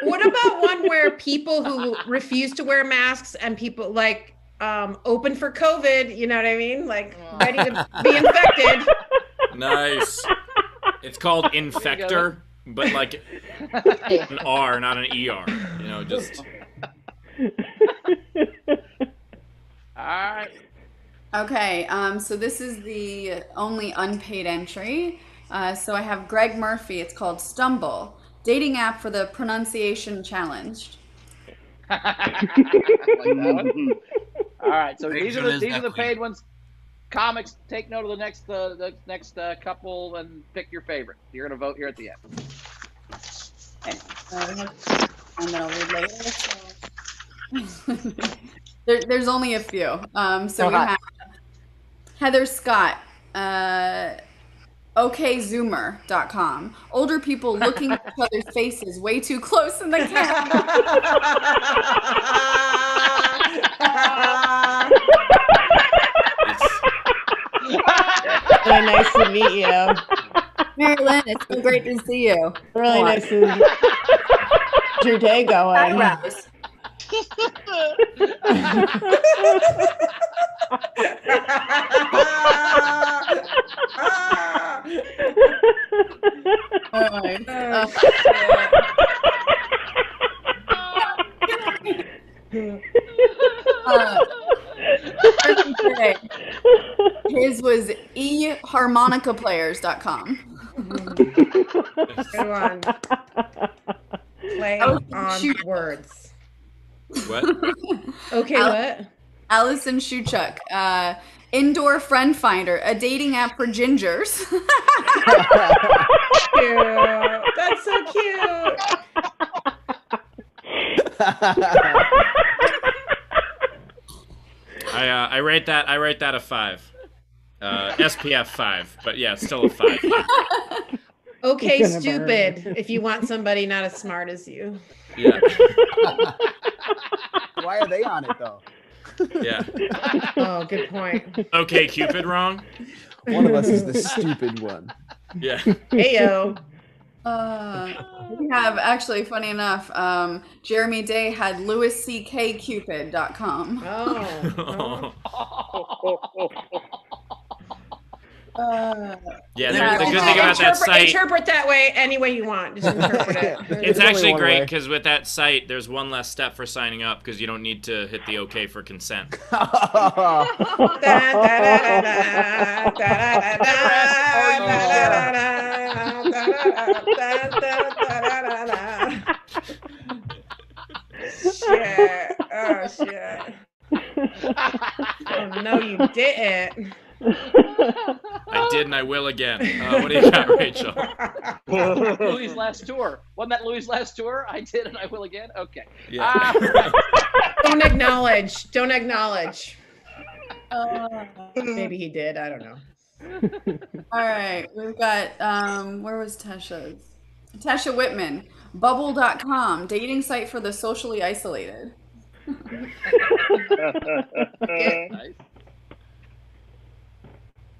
What about one where people who refuse to wear masks and people like open for COVID, you know what I mean? Like ready to be infected. Nice. It's called infector, but like an R, not an ER. You know, just. All right. Okay, so this is the only unpaid entry. So I have Greg Murphy. It's called Stumble, dating app for the pronunciation challenged. Like that one. All right, so these are the paid ones. Comics, take note of the next couple and pick your favorite. You're gonna vote here at the end. Okay. And then I'll read later. There's only a few. So we have Heather Scott, okzoomer.com. Older people looking at each other's faces way too close in the camera. Really nice to meet you. Mary Lynn, it's so great to see you. Really nice to meet you. How's your day going? Eyebrows. His was eharmonicaplayers.com. Good one. Play on words. What? Okay, what? Allison Shuchuk, Indoor Friend Finder, a dating app for gingers. Cute. That's so cute. I rate that a 5. SPF 5, but yeah, it's still a 5. Okay, stupid. If you want somebody not as smart as you. Yeah. Why are they on it though? Yeah. Oh, good point. Okay, Cupid wrong. One of us is the stupid one. Yeah. Heyo. We have, actually, funny enough, Jeremy Day had LouisCKCupid.com. Oh. Yeah, the good thing about that site. Interpret that way any way you want. Just interpret it. It's actually great because with that site, there's one less step for signing up because you don't need to hit the OK for consent. Shit. Oh, shit. Oh, no, you didn't. I did and I will again. What do you got, Rachel? Louis' last tour. Wasn't that Louis' last tour? I did and I will again? Okay. Yeah. Don't acknowledge. Don't acknowledge. Maybe he did. I don't know. All right. We've got, where was Tasha's? Tasha Whitman. Bubble.com, dating site for the socially isolated. Nice.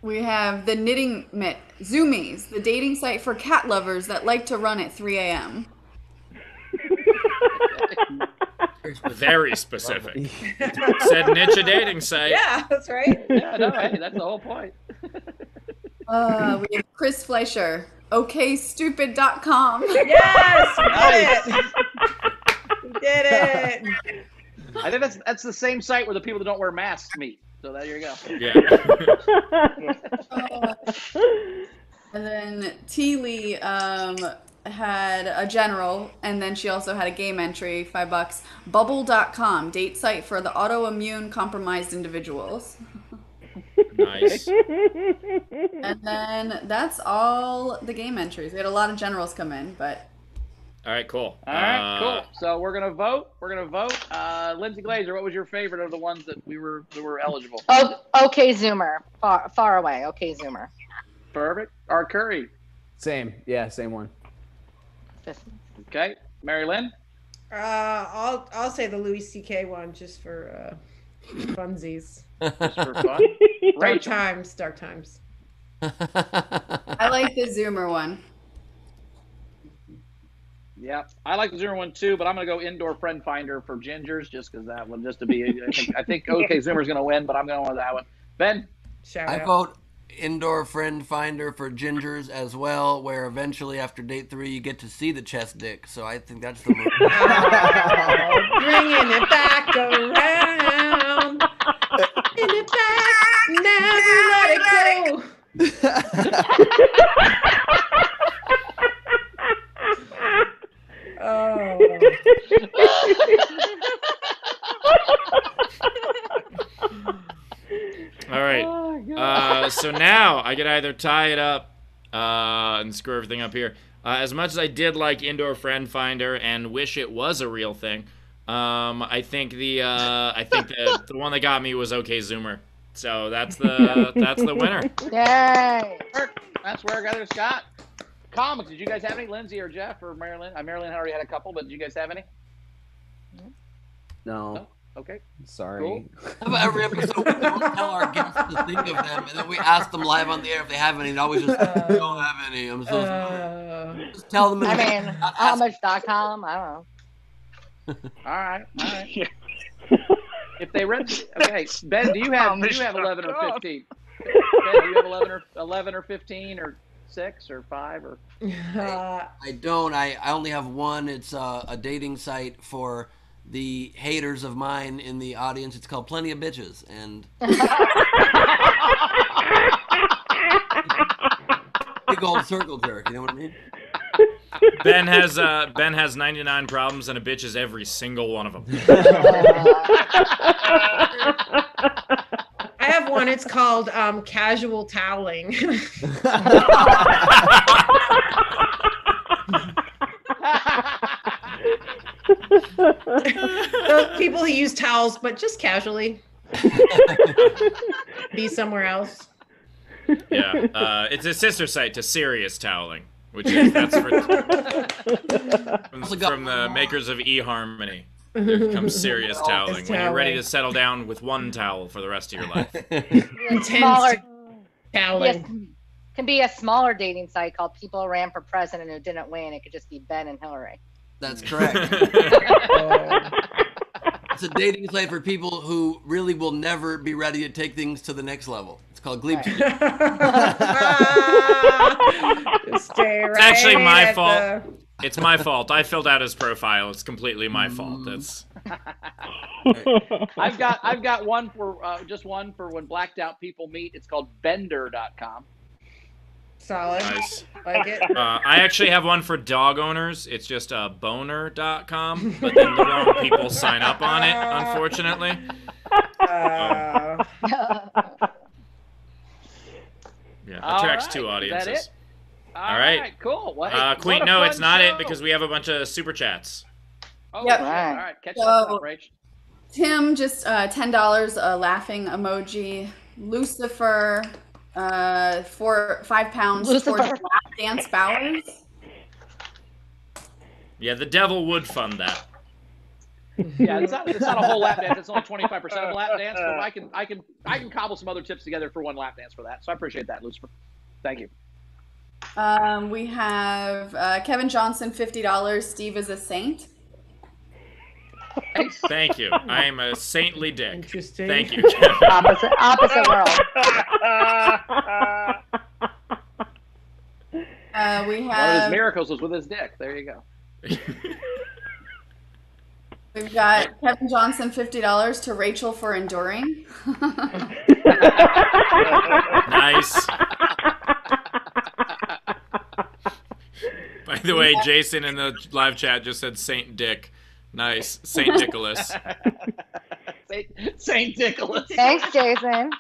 We have the Knitting Mitt, Zoomies, the dating site for cat lovers that like to run at 3 a.m. Very specific. Said niche a dating site. Yeah, that's right. Yeah, no, hey, that's the whole point. We have Chris Fleischer, okstupid.com. Yes, we did it. We did it. I think that's the same site where the people that don't wear masks meet. So there you go. Yeah. And then T. Lee had a general, and then she also had a game entry, $5. Bubble.com, date site for the autoimmune compromised individuals. Nice. And then that's all the game entries. We had a lot of generals come in, but. All right, cool. All right, cool. So we're gonna vote. Lindsay Glazer, what was your favorite of the ones that were eligible? Oh, okay, Zoomer. Far away. Okay, Zoomer. Perfect. Arcuri. Same. Yeah, same one. Okay. Mary Lynn. I'll say the Louis C.K. one just for funsies. Just for fun. Dark times. I like the Zoomer one. Yeah, I like the Zoomer one too, but I'm gonna go indoor friend finder for gingers just because that one, just to be. I think okay, Zoomer's gonna win, but I'm going with that one. Ben, I vote indoor friend finder for gingers as well, where eventually after date 3 you get to see the chest dick. So I think that's the move. Bringing it back around. Bring it back, never let it go. Oh. All right. So now I could either tie it up and screw everything up here. As much as I did like indoor friend finder and wish it was a real thing, I think the one that got me was OK Zoomer. So that's the winner. Yay! that's where I got it, Scott. Comics, did you guys have any? Lindsay or Jeff or Marilyn? Marilyn already had a couple, but did you guys have any? No. Okay. Sorry. Cool. How about every episode we don't tell our guests to think of them, and then we ask them live on the air if they have any, and always just don't have any. I'm so sorry. Just tell them. I mean, homage.com. I don't know. All right. If they read, okay, Ben, do you have 11 or 15? Ben, do you have 11 or 15 or 6 or 5 or? I don't. I only have one. It's a dating site for the haters of mine in the audience. It's called Plenty of Bitches, and big old circle jerk. You know what I mean? Ben has 99 problems and a bitch is every single one of them. I have one. It's called casual toweling. Those people who use towels, but just casually. Be somewhere else. Yeah, it's a sister site to Serious Toweling, which is from the makers of eHarmony. Here comes Serious Toweling when you're ready to settle down with one towel for the rest of your life. Smaller toweling. Can be a smaller dating site called People Ran for President Who Didn't Win. It could just be Ben and Hillary. That's correct. It's a dating site for people who really will never be ready to take things to the next level. It's called Gleep. It's actually my fault. It's my fault. I filled out his profile. It's completely my fault. That's. I've got one for just one for when blacked out people meet. It's called Bender.com. Solid. Nice. Like it. I actually have one for dog owners. It's just boner.com, but then the wrong people sign up on it, unfortunately. Yeah, attracts two audiences. Is that it? All right. Cool. Queen, no, it's not it because we have a bunch of super chats. Oh, Yep. all right. Catch So, up, Rach. Tim, just $10, a laughing emoji. Lucifer, for £5 Lucifer. towards lap dance Bowers. Yeah, the devil would fund that. Yeah, it's not a whole lap dance. It's only 25% of a lap dance, but I can cobble some other tips together for one lap dance for that. So I appreciate that, Lucifer. Thank you. We have Kevin Johnson, $50. Steve is a saint. Thank you. I am a saintly dick. Interesting. Thank you, Kevin. Opposite world. We One of his have miracles was with his dick. There you go. we've got Kevin Johnson, $50 to Rachel for enduring. Nice. By the way, Jason in the live chat just said Saint Dick. Nice. Saint Nicholas. Saint Nicholas. Thanks, Jason.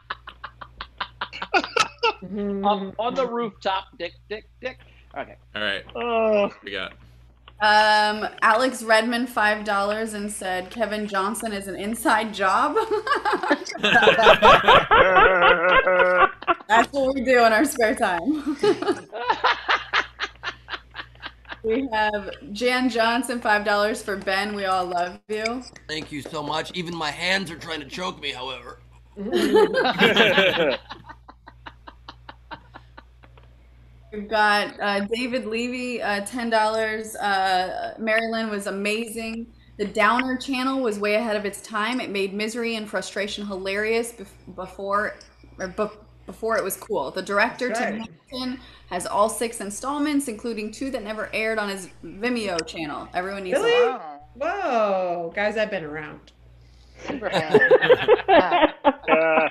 On the rooftop, dick. Okay. All right. We got. Alex Redmond, $5 and said Kevin Johnson is an inside job. That's what we do in our spare time. We have Jan Johnson, $5 for Ben. We all love you. Thank you so much. Even my hands are trying to choke me, however. We've got David Levy, $10. Mary Lynn was amazing. The Downer channel was way ahead of its time. It made misery and frustration hilarious before it was cool. The director, That's Tim right. Henson, has all 6 installments, including 2 that never aired on his Vimeo channel. Everyone needs to Really? watch. Whoa, guys, I've been around. Super fan.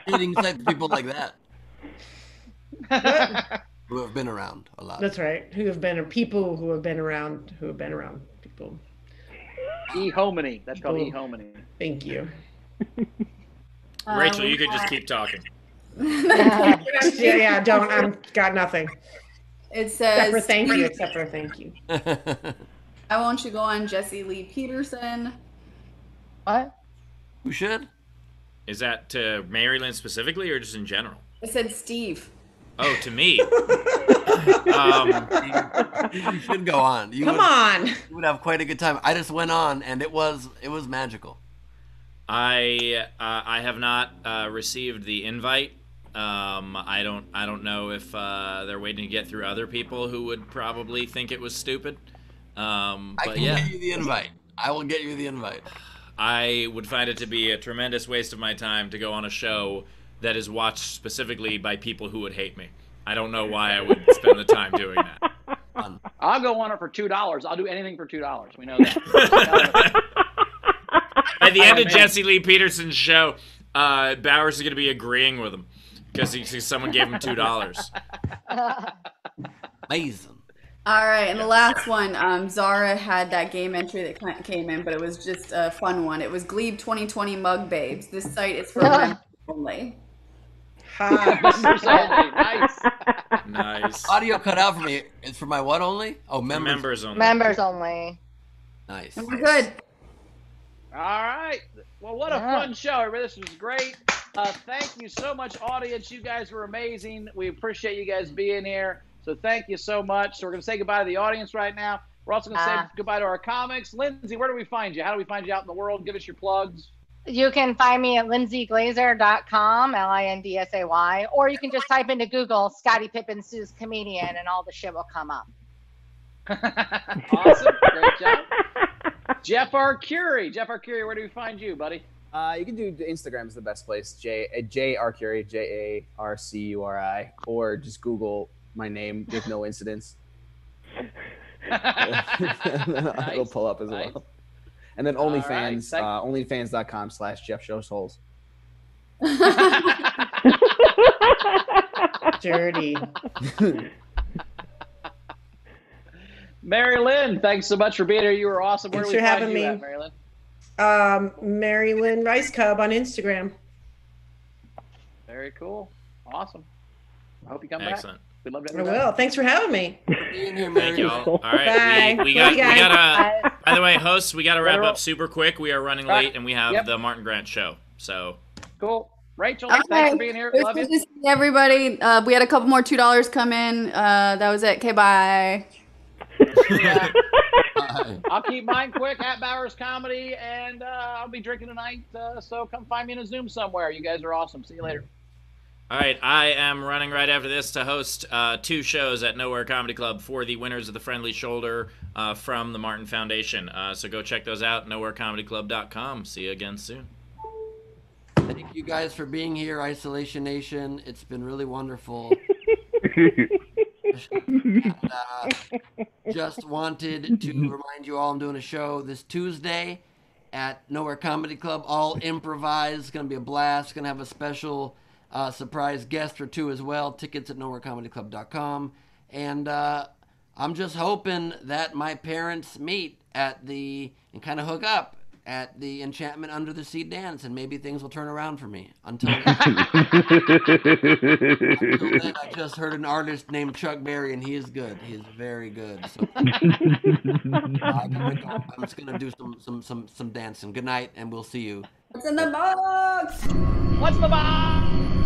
Dating sites, people like that What? who have been around a lot. That's right. Who have been people who have been around people. E-hominy. That's called People. e-hominy. Thank you. Rachel, we you could just got- keep talking. Yeah, don't. I'm got nothing. It Except for says, thank you. I want you to go on Jesse Lee Peterson. What? Who should? Is that to Maryland specifically or just in general? It said Steve. Oh, to me. You should go on. Come on. You would have quite a good time. I just went on, and it was magical. I have not received the invite. I don't know if they're waiting to get through other people who would probably think it was stupid. I But can yeah, get you the invite. I will get you the invite. I would find it to be a tremendous waste of my time to go on a show that is watched specifically by people who would hate me. I don't know why I would spend the time doing that. I'll go on it for $2. I'll do anything for $2. We know that. At the end of man. Jesse Lee Peterson's show, Bowers is going to be agreeing with him because someone gave him $2. Amazing. All right, and the last one, Zara had that game entry that came in, but it was just a fun one. It was Glebe 2020 Mug Babes. This site is for members only. Members only. Nice. Nice. Audio cut out for me. It's for my what only? Oh, members. Members only. Members only. Nice. And we're good. All right. Well, what a fun show. Everybody. This was great. Thank you so much, audience. You guys were amazing. We appreciate you guys being here. So thank you so much. So we're going to say goodbye to the audience right now. We're also going to say goodbye to our comics. Lindsay, where do we find you? How do we find you out in the world? Give us your plugs. You can find me at lindsayglazer.com, LINDSAY, or you can just type into Google Scottie Pippen Sue's comedian and all the shit will come up. Awesome. Great job. Jeff Arcuri. Jeff Arcuri, where do we find you, buddy? You can do Instagram is the best place. J Arcuri, JARCURI, or just Google my name with no incidents. It'll pull up as well. And then OnlyFans, onlyfans.com/Jeff Shows Holes. Dirty. Mary Lynn, thanks so much for being here. You were awesome. Where Thanks do we for find having you me. at, Mary Lynn? Mary Lynn Rajskub on Instagram. Very cool. Awesome. I hope you come Excellent. back. We'd love to I have you back. will. Thanks for having me. Thank you all. All right. Bye. We Love you got by the way, hosts, we got to wrap up super quick. We are running Right. late and we have Yep. the Martin Grant show. So Cool. Rachel, Okay. thanks for being here. It was Love good you. to see everybody. We had a couple more $2 come in. That was it. Okay, bye. I'll keep mine quick at Bowers Comedy, and I'll be drinking tonight. So come find me in a Zoom somewhere. You guys are awesome. See you later. all right, I am running right after this to host 2 shows at Nowhere Comedy Club for the winners of the Friendly Shoulder from the Martin Foundation. So go check those out, nowherecomedyclub.com. See you again soon. Thank you guys for being here, Isolation Nation. It's been really wonderful. And, just wanted to remind you all I'm doing a show this Tuesday at Nowhere Comedy Club, all improvised. It's going to be a blast. Going to have a special surprise guest or 2 as well. Tickets at nowherecomedyclub.com. And I'm just hoping that my parents meet at and kind of hook up at the Enchantment Under the Sea dance, and maybe things will turn around for me. Until then, I just heard an artist named Chuck Berry, and he is good. He is very good. So, I gotta go. I'm just gonna do some dancing. Good night, and we'll see you. What's in the box? What's the box?